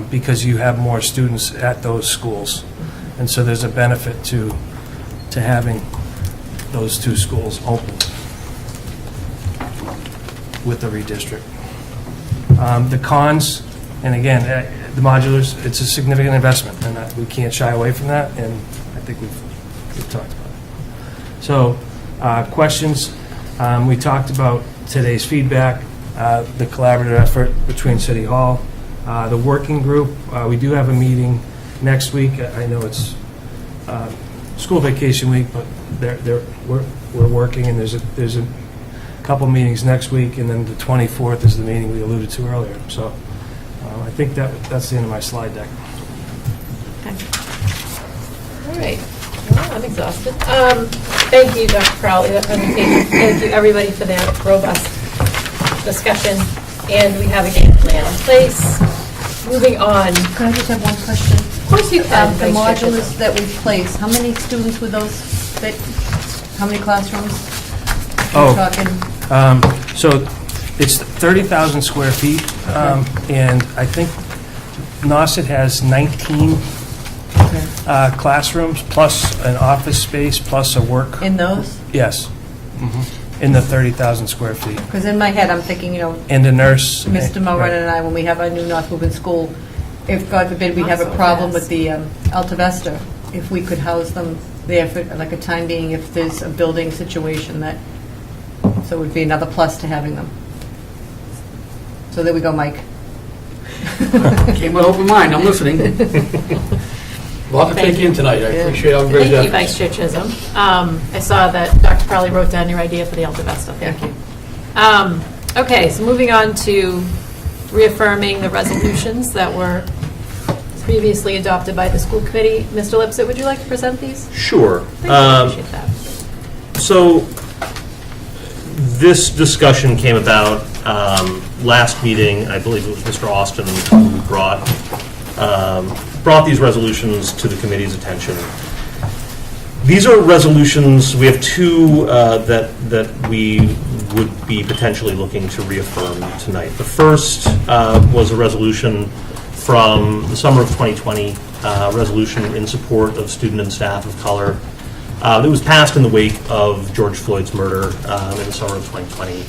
because you have more students at those schools. And so there's a benefit to having those two schools open with the redistrict. The cons, and again, the modulars, it's a significant investment, and we can't shy away from that, and I think we've talked about it. So, questions, we talked about today's feedback, the collaborative effort between City Hall, The working group, we do have a meeting next week. I know it's school vacation week, but we're working, and there's a couple meetings next week, and then the 24th is the meeting we alluded to earlier. So I think that's the end of my slide deck. All right. Well, I'm exhausted. Thank you, Dr. Crowley. Thank you, everybody, for that robust discussion. And we have a game plan in place. Moving on. Can I just have one question? Of course you can. The modulars that we place, how many students were those? How many classrooms? Oh. Talking? So it's 30,000 square feet, and I think Nauset has 19 classrooms, plus an office space, plus a work. In those? Yes. In the 30,000 square feet. Because in my head, I'm thinking, And a nurse. Mr. Moran Right. and I, when we have our new North Woburn school, if, God forbid, we have a problem with the Alta Vesta, if we could house them there for like a time being, if there's a building situation that, so it would be another plus to having them. So there we go, Mike. Came with open mind, I'm listening. A lot to take in tonight, I appreciate all the great Thank you, efforts. Vice Chair Chisholm. I saw that Dr. Crowley wrote down your idea for the Alta Vesta. Thank you. Okay, so moving on to reaffirming the resolutions that were previously adopted by the school committee. Mr. Lipset, would you like to present these? Sure. Thank you. I appreciate that. So this discussion came about last meeting. I believe it was Mr. Austin who brought these resolutions to the committee's attention. These are resolutions, we have two that we would be potentially looking to reaffirm tonight. The first was a resolution from the summer of 2020, resolution in support of student and staff of color. That was passed in the wake of George Floyd's murder in the summer of 2020.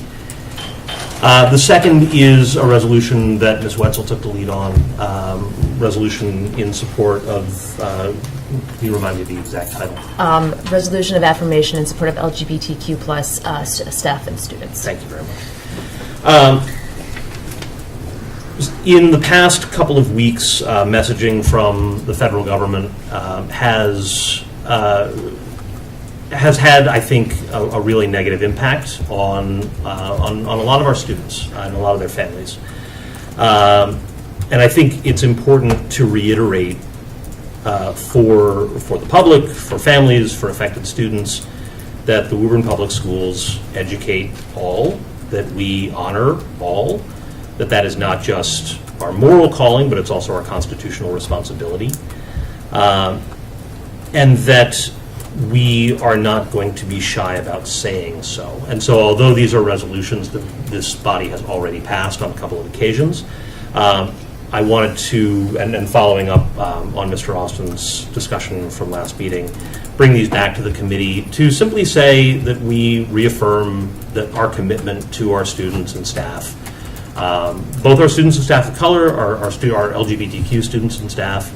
The second is a resolution that Ms. Wetzel took the lead on, resolution in support of, can you remind me of the exact title? Resolution of affirmation in support of LGBTQ plus staff and students. Thank you very much. In the past couple of weeks, messaging from the federal government has had, I think, a really negative impact on a lot of our students and a lot of their families. And I think it's important to reiterate for the public, for families, for affected students, that the Woburn Public Schools educate all, that we honor all, that is not just our moral calling, but it's also our constitutional responsibility, and that we are not going to be shy about saying so. And so although these are resolutions that this body has already passed on a couple of occasions, I wanted to, and following up on Mr. Austin's discussion from last meeting, bring these back to the committee to simply say that we reaffirm that our commitment to our students and staff, both our students and staff of color, our LGBTQ students and staff,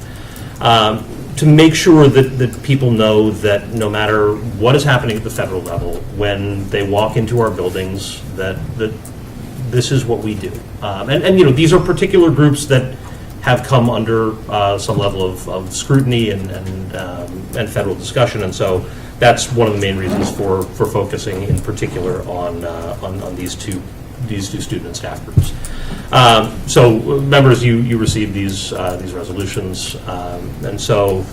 to make sure that people know that no matter what is happening at the federal level, when they walk into our buildings, that this is what we do. And you know, these are particular groups that have come under some level of scrutiny and federal discussion, and so that's one of the main reasons for focusing in particular on these two student and staff groups. So members, you received these resolutions, and so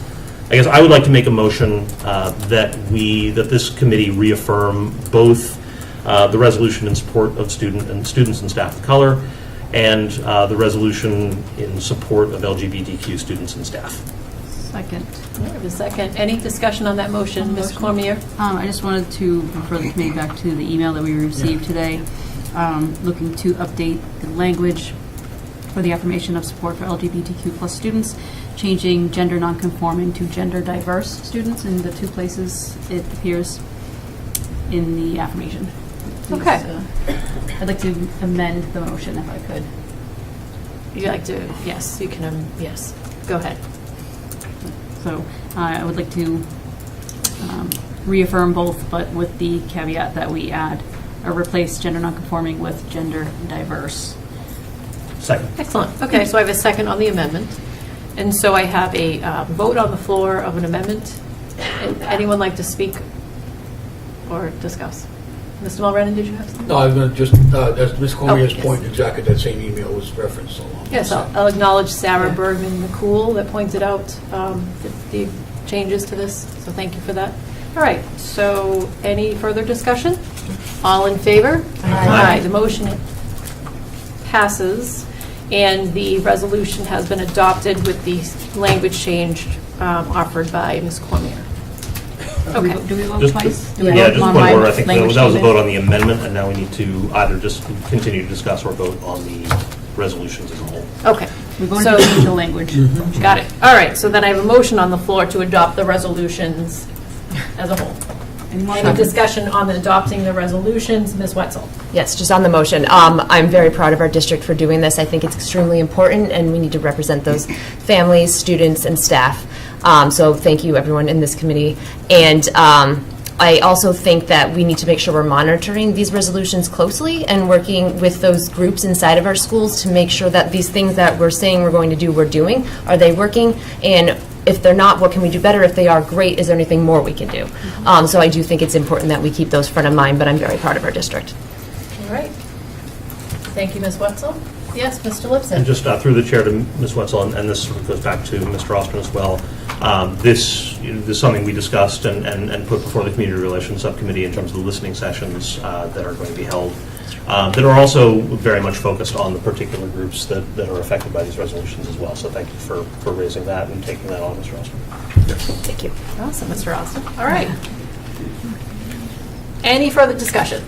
I guess I would like to make a motion that this committee reaffirm both the resolution in support of students and staff of color, and the resolution in support of LGBTQ students and staff. Second. I have a second. Any discussion on that motion, Ms. Cormier? I just wanted to refer the committee back to the email that we received today, looking to update the language for the affirmation of support for LGBTQ plus students, changing gender nonconforming to gender diverse students in the two places it appears in the affirmation. Please, Okay. I'd like to amend the motion if I could. You like to? Yes, you can. Yes. Go ahead. So I would like to reaffirm both, but with the caveat that we add or replace gender nonconforming with gender diverse. Second. Excellent. Okay, so I have a second on the amendment. And so I have a vote on the floor of an amendment. Anyone like to speak or discuss? Mr. Mulrennan, did you have something? No, I was going to just, as Ms. Cormier's yes. point, exactly that same email was referenced along. Yes, I'll acknowledge Sarah Bergman McCool that pointed out the changes to this, so thank you for that. All right, so any further discussion? All in favor? Aye. The motion passes, and the resolution has been adopted with the language change offered by Ms. Cormier. Okay. Do we vote Just, twice? Do we yeah, vote just on point of my order. I think that language was a changes? vote on the amendment, and now we need to either just continue to discuss or vote on the resolutions as a whole. Okay. We voted to change the language. Got it. All right, so then I have a motion on the floor to adopt the resolutions as a whole. Any discussion on adopting the resolutions? Ms. Wetzel? Yes, just on the motion. I'm very proud of our district for doing this. I think it's extremely important, and we need to represent those families, students, and staff. So thank you, everyone in this committee. And I also think that we need to make sure we're monitoring these resolutions closely and working with those groups inside of our schools to make sure that these things that we're saying we're going to do, we're doing. Are they working? And if they're not, what can we do better? If they are, great. Is there anything more we can do? So I do think it's important that we keep those front of mind, but I'm very proud of our district. All right. Thank you, Ms. Wetzel. Yes, Mr. Lipson? And just through the chair to Ms. Wetzel, and this sort of goes back to Mr. Austin as well, this is something we discussed and put before the Community Relations Subcommittee in terms of the listening sessions that are going to be held, that are also very much focused on the particular groups that are affected by these resolutions as well. So thank you for raising that and taking that on, Mr. Austin. Thank you. Awesome, Mr. Austin. All right. Any further discussion?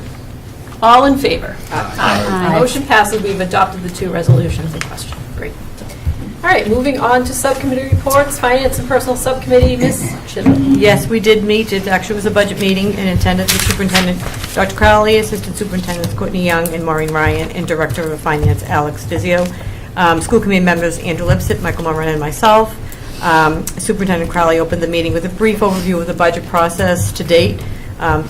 All in favor? Aye. Motion passes. We've adopted the two resolutions in question. Great. All right, moving on to subcommittee reports. Finance and Personnel Subcommittee, Ms. Chidley. Yes, we did meet. It actually was a budget meeting in attendance with Superintendent Dr. Crowley, Assistant Superintendents Courtney Young and Maureen Ryan, and Director of Finance Alex Dizio. School committee members Andrew Lipset, Michael Moran, and myself. Superintendent Crowley opened the meeting with a brief overview of the budget process to date.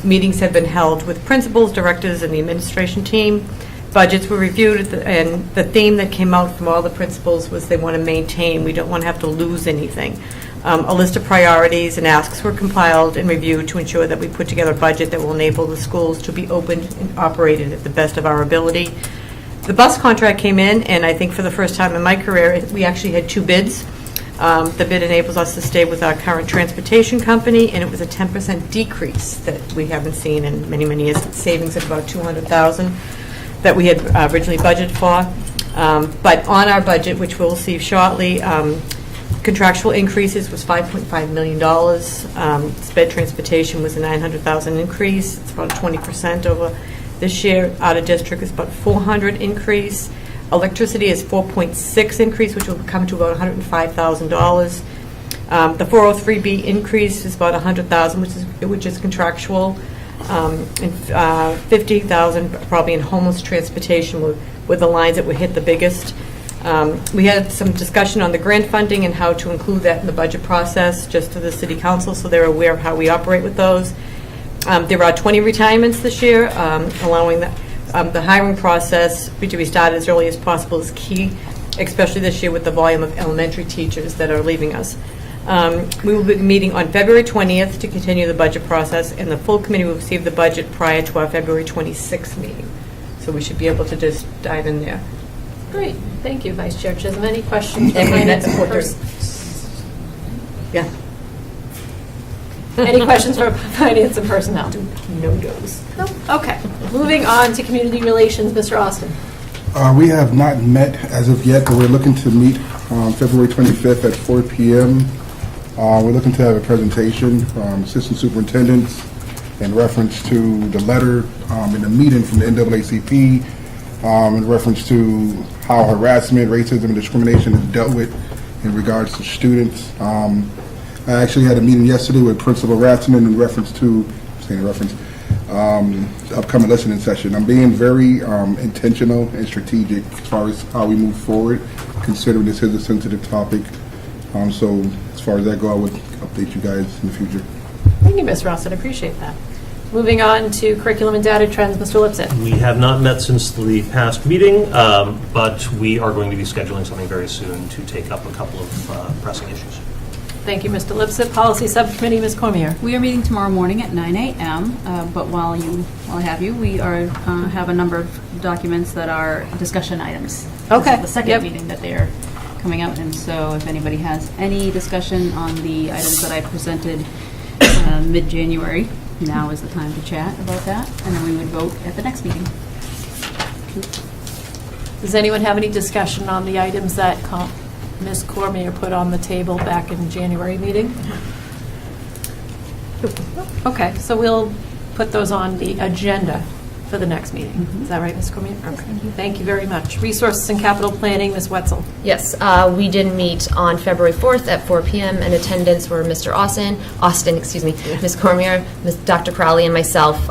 Meetings have been held with principals, directors, and the administration team. Budgets were reviewed, and the theme that came out from all the principals was they want to maintain. We don't want to have to lose anything. A list of priorities and asks were compiled and reviewed to ensure that we put together a budget that will enable the schools to be opened and operated at the best of our ability. The bus contract came in, and I think for the first time in my career, we actually had two bids. The bid enables us to stay with our current transportation company, and it was a 10% decrease that we haven't seen in many, many years. Savings of about $200,000 that we had originally budgeted for. But on our budget, which we'll see shortly, contractual increases was $5.5 million. Sped transportation was a $900,000 increase. It's about 20% over this year. Out of district is about $400,000 increase. Electricity is 4.6 increase, which will come to about $105,000. The 403B increase is about $100,000, which is contractual, and $50,000 probably in homeless transportation were the lines that would hit the biggest. We had some discussion on the grant funding and how to include that in the budget process, just to the City Council, so they're aware of how we operate with those. There are 20 retirements this year, allowing the hiring process to be started as early as possible is key, especially this year with the volume of elementary teachers that are leaving us. We will be meeting on February 20th to continue the budget process, and the full committee will receive the budget prior to our February 26th meeting. So we should be able to just dive in there. Great. Thank you, Vice Chair Chisholm. Any questions? Yeah. Any questions for Finance and Personnel? No goes. No? Okay. Moving on to Community Relations, Mr. Austin. We have not met as of yet, but we're looking to meet on February 25th at 4 p.m. We're looking to have a presentation from assistant superintendents in reference to the letter in the meeting from the NAACP in reference to how harassment, racism, and discrimination is dealt with in regards to students. I actually had a meeting yesterday with Principal Ratzman in reference to, the upcoming listening session. I'm being very intentional and strategic as far as how we move forward, considering this is a sensitive topic. So as far as that go, I would update you guys in the future. Thank you, Ms. Ross. I appreciate that. Moving on to curriculum and data trends, Mr. Lipset. We have not met since the past meeting, but we are going to be scheduling something very soon to take up a couple of pressing issues. Thank you, Mr. Lipset. Policy Subcommittee, Ms. Cormier. We are meeting tomorrow morning at 9 a.m., but while I have you, we have a number of documents that are discussion items. Okay. This is the second meeting that they're coming out, and so if anybody has any discussion on the items that I presented mid-January, now is the time to chat about that, and then we would vote at the next meeting. Does anyone have any discussion on the items that Ms. Cormier put on the table back in January meeting? Okay, so we'll put those on the agenda for the next meeting. Is that right, Ms. Cormier? Okay. Thank you very much. Resources and capital planning, Ms. Wetzel. Yes, we did meet on February 4th at 4 p.m. In attendance were Mr. Austin, Ms. Cormier, Dr. Crowley, and myself.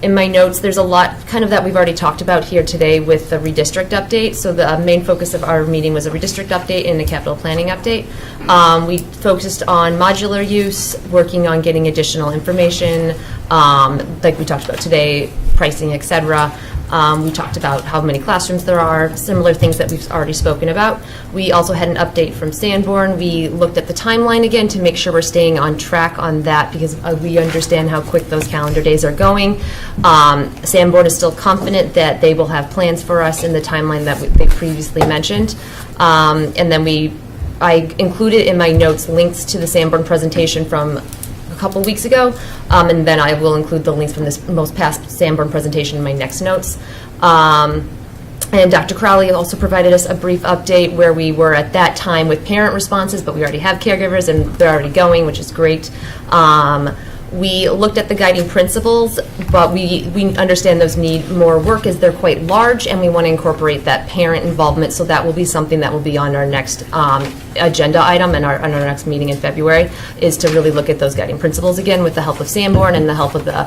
In my notes, there's a lot kind of that we've already talked about here today with the redistrict update. So the main focus of our meeting was a redistrict update and a capital planning update. We focused on modular use, working on getting additional information, like we talked about today, pricing, etc. We talked about how many classrooms there are, similar things that we've already spoken about. We also had an update from Sanborn. We looked at the timeline again to make sure we're staying on track on that because we understand how quick those calendar days are going. Sanborn is still confident that they will have plans for us in the timeline that they previously mentioned. And then I included in my notes links to the Sanborn presentation from a couple weeks ago, and then I will include the links from this most past Sanborn presentation in my next notes. And Dr. Crowley also provided us a brief update where we were at that time with parent responses, but we already have caregivers and they're already going, which is great. We looked at the guiding principles, but we understand those need more work as they're quite large, and we want to incorporate that parent involvement, so that will be something that will be on our next agenda item and on our next meeting in February, is to really look at those guiding principles again with the help of Sanborn and the help of the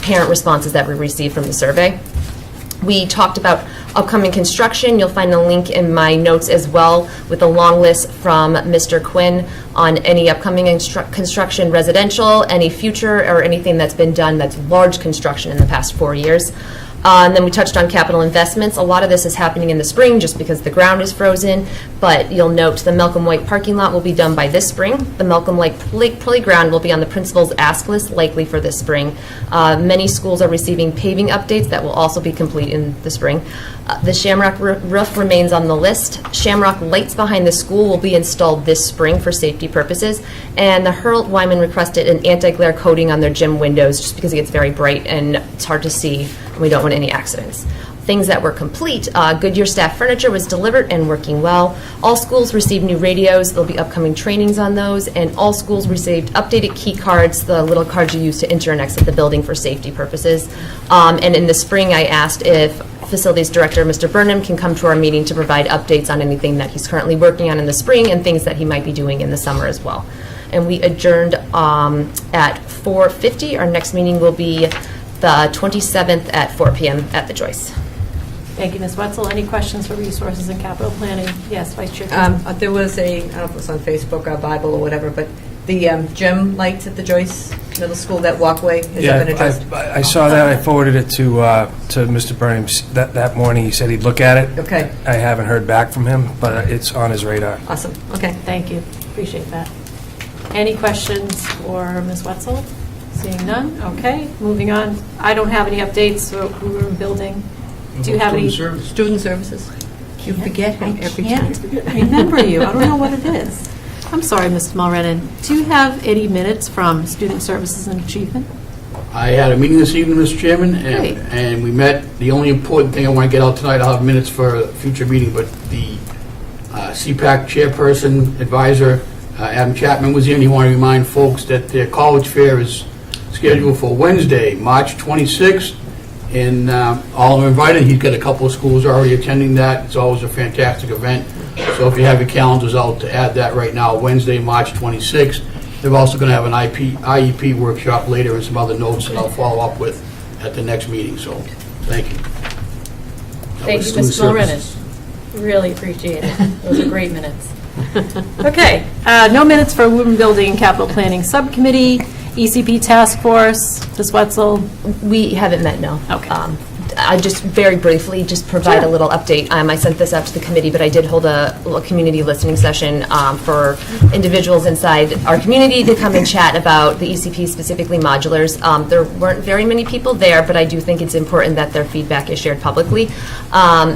parent responses that we received from the survey. We talked about upcoming construction. You'll find a link in my notes as well with a long list from Mr. Quinn on any upcoming construction residential, any future, or anything that's been done that's large construction in the past 4 years. And then we touched on capital investments. A lot of this is happening in the spring just because the ground is frozen, but you'll note the Malcolm White parking lot will be done by this spring. The Malcolm Lake Playground will be on the principal's ask list likely for this spring. Many schools are receiving paving updates that will also be complete in the spring. The Shamrock roof remains on the list. Shamrock lights behind the school will be installed this spring for safety purposes. And the Hurlt Wyman requested an anti-glare coating on their gym windows just because it gets very bright and it's hard to see. We don't want any accidents. Things that were complete. Goodyear staff furniture was delivered and working well. All schools received new radios. There'll be upcoming trainings on those. And all schools received updated key cards, the little cards you use to enter and exit the building for safety purposes. And in the spring, I asked if Facilities Director Mr. Burnham can come to our meeting to provide updates on anything that he's currently working on in the spring and things that he might be doing in the summer as well. And we adjourned at 4:50. Our next meeting will be the 27th at 4 p.m. at the Joyce. Thank you, Ms. Wetzel. Any questions for resources and capital planning? Yes, Vice Chair. There was I don't know if it was on Facebook or Bible or whatever, but the gym lights at the Joyce Middle School, that walkway, has that been addressed? I saw that. I forwarded it to Mr. Burnham that morning. He said he'd look at it. Okay. I haven't heard back from him, but it's on his radar. Awesome. Okay. Thank you. Appreciate that. Any questions for Ms. Wetzel? Seeing none. Okay, moving on. I don't have any updates, so we were building. Do you have any? Student services. You forget him every time. I remember you. I don't know what it is. I'm sorry, Mr. Mulrennan. Do you have any minutes from Student Services and Achievement? I had a meeting this evening, Mr. Chairman, Great. and we met. The only important thing I want to get out tonight, I'll have minutes for a future meeting, but the CPAC chairperson, advisor, Adam Chapman was here, and he wanted to remind folks that their college fair is scheduled for Wednesday, March 26th, and all are invited. He's got a couple of schools already attending that. It's always a fantastic event. So if you have your calendars out, to add that right now, Wednesday, March 26th. They're also going to have an IEP workshop later and some other notes that I'll follow up with at the next meeting. So thank you. Thank you, Mr. Mulrennan. Really appreciate it. Those are great minutes. Okay, no minutes for Woburn Building Capital Planning Subcommittee. ECP Task Force, Ms. Wetzel? We haven't met, no. Okay. I just very briefly just provide a little update. I sent this out to the committee, but I did hold a little community listening session for individuals inside our community to come and chat about the ECP, specifically modulars. There weren't very many people there, but I do think it's important that their feedback is shared publicly.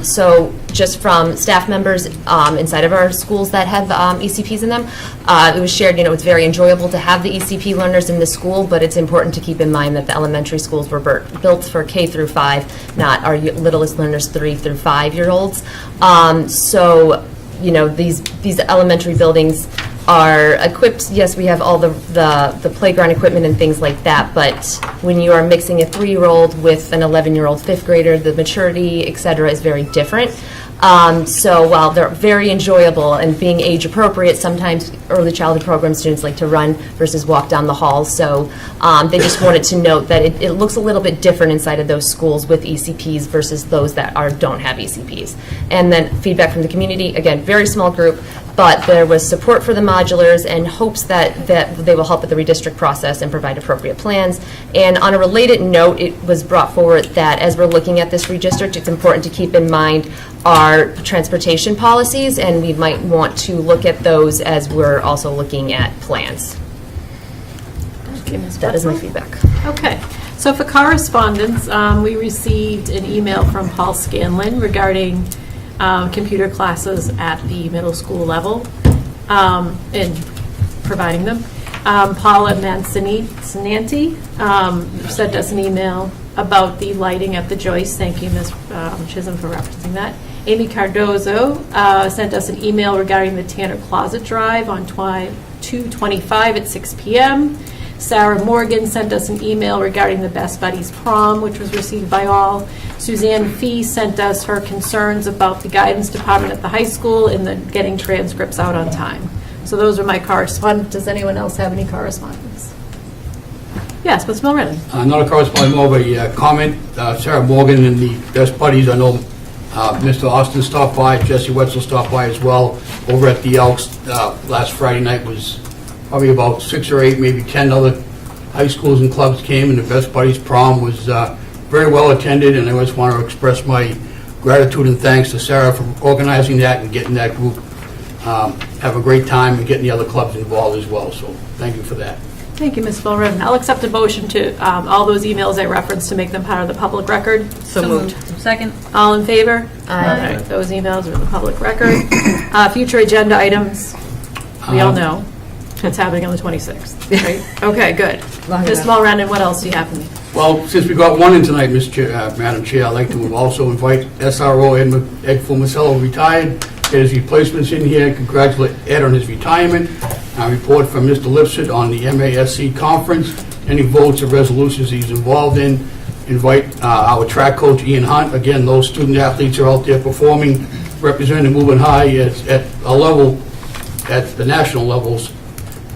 So just from staff members inside of our schools that have ECPs in them, it was shared, it's very enjoyable to have the ECP learners in the school, but it's important to keep in mind that the elementary schools were built for K through 5, not our littlest learners, 3 through 5-year-olds. So, these elementary buildings are equipped. Yes, we have all the playground equipment and things like that, but when you are mixing a 3-year-old with an 11-year-old 5th grader, the maturity, et cetera, is very different. So while they're very enjoyable and being age appropriate, sometimes early childhood program students like to run versus walk down the halls. So they just wanted to note that it looks a little bit different inside of those schools with ECPs versus those that don't have ECPs. And then feedback from the community, again, very small group, but there was support for the modulars and hopes that they will help with the redistrict process and provide appropriate plans. And on a related note, it was brought forward that as we're looking at this redistrict, it's important to keep in mind our transportation policies, and we might want to look at those as we're also looking at plans. That is my feedback. Okay. So for correspondence, we received an email from Paul Scanlon regarding computer classes at the middle school level and providing them. Paula Mancinanti sent us an email about the lighting at the Joyce. Thank you, Ms. Chisholm, for referencing that. Amy Cardozo sent us an email regarding the Tanner Closet Drive on 2/25 at 6 p.m. Sarah Morgan sent us an email regarding the Best Buddies Prom, which was received by all. Suzanne Fee sent us her concerns about the guidance department at the high school and the getting transcripts out on time. So those are my correspondence. Does anyone else have any correspondence? Yes, Ms. Mulrennan. Not a correspondence, more of a comment. Sarah Morgan and the Best Buddies, I know Mr. Austin stopped by, Jesse Wetzel stopped by as well. Over at the Elks last Friday night was probably about 6 or 8, maybe 10 other high schools and clubs came, and the Best Buddies Prom was very well attended, and I just want to express my gratitude and thanks to Sarah for organizing that and getting that group have a great time and getting the other clubs involved as well. So thank you for that. Thank you, Ms. Mulrennan. I'll accept a motion to all those emails I referenced to make them part of the public record. So moved. Second. All in favor? Aye. Those emails are in the public record. Future agenda items, we all know. It's happening on the 26th, right? Okay, good. Ms. Mulrennan, what else do you have for me? Well, since we got one in tonight, Madam Chair, I'd like to also invite SRO Ed Fumacello, retired, get his replacements in here, congratulate Ed on his retirement. Report from Mr. Lipset on the MASC conference, any votes or resolutions he's involved in. Invite our track coach, Ian Hunt. Again, those student athletes are out there performing, representing Woburn High at a level, at the national levels.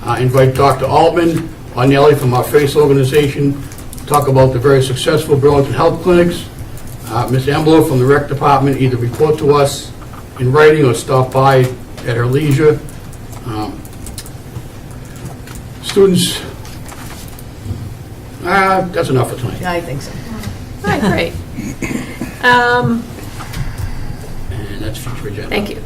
Invite Dr. Altman Arnelli from our FACE organization, talk about the very successful Burlington Health Clinics. Ms. Embler from the Rec Department, either report to us in writing or stop by at her leisure. Students, that's enough for tonight. Yeah, I think so. All right, great. And that's future agenda. Thank you.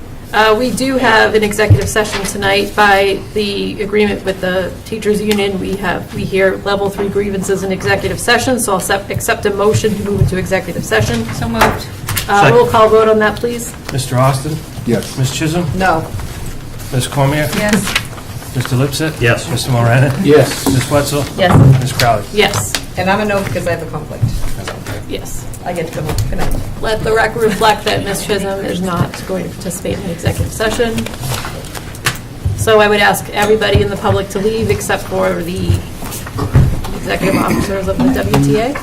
We do have an executive session tonight. By the agreement with the teachers union, we hear level 3 grievances in executive session, so I'll accept a motion to move into executive session. So moved. Roll call vote on that, please. Mr. Austin? Yes. Ms. Chisholm? No. Ms. Cormier? Yes. Mr. Lipset? Yes. Mr. Mulrennan? Yes. Ms. Wetzel? Yes. Ms. Crowley? Yes. And I'm a no because I have a conflict. Yes. I get to go home. Good night. Let the record reflect that Ms. Chisholm is not going to participate in the executive session. So I would ask everybody in the public to leave except for the executive officers of the WTA.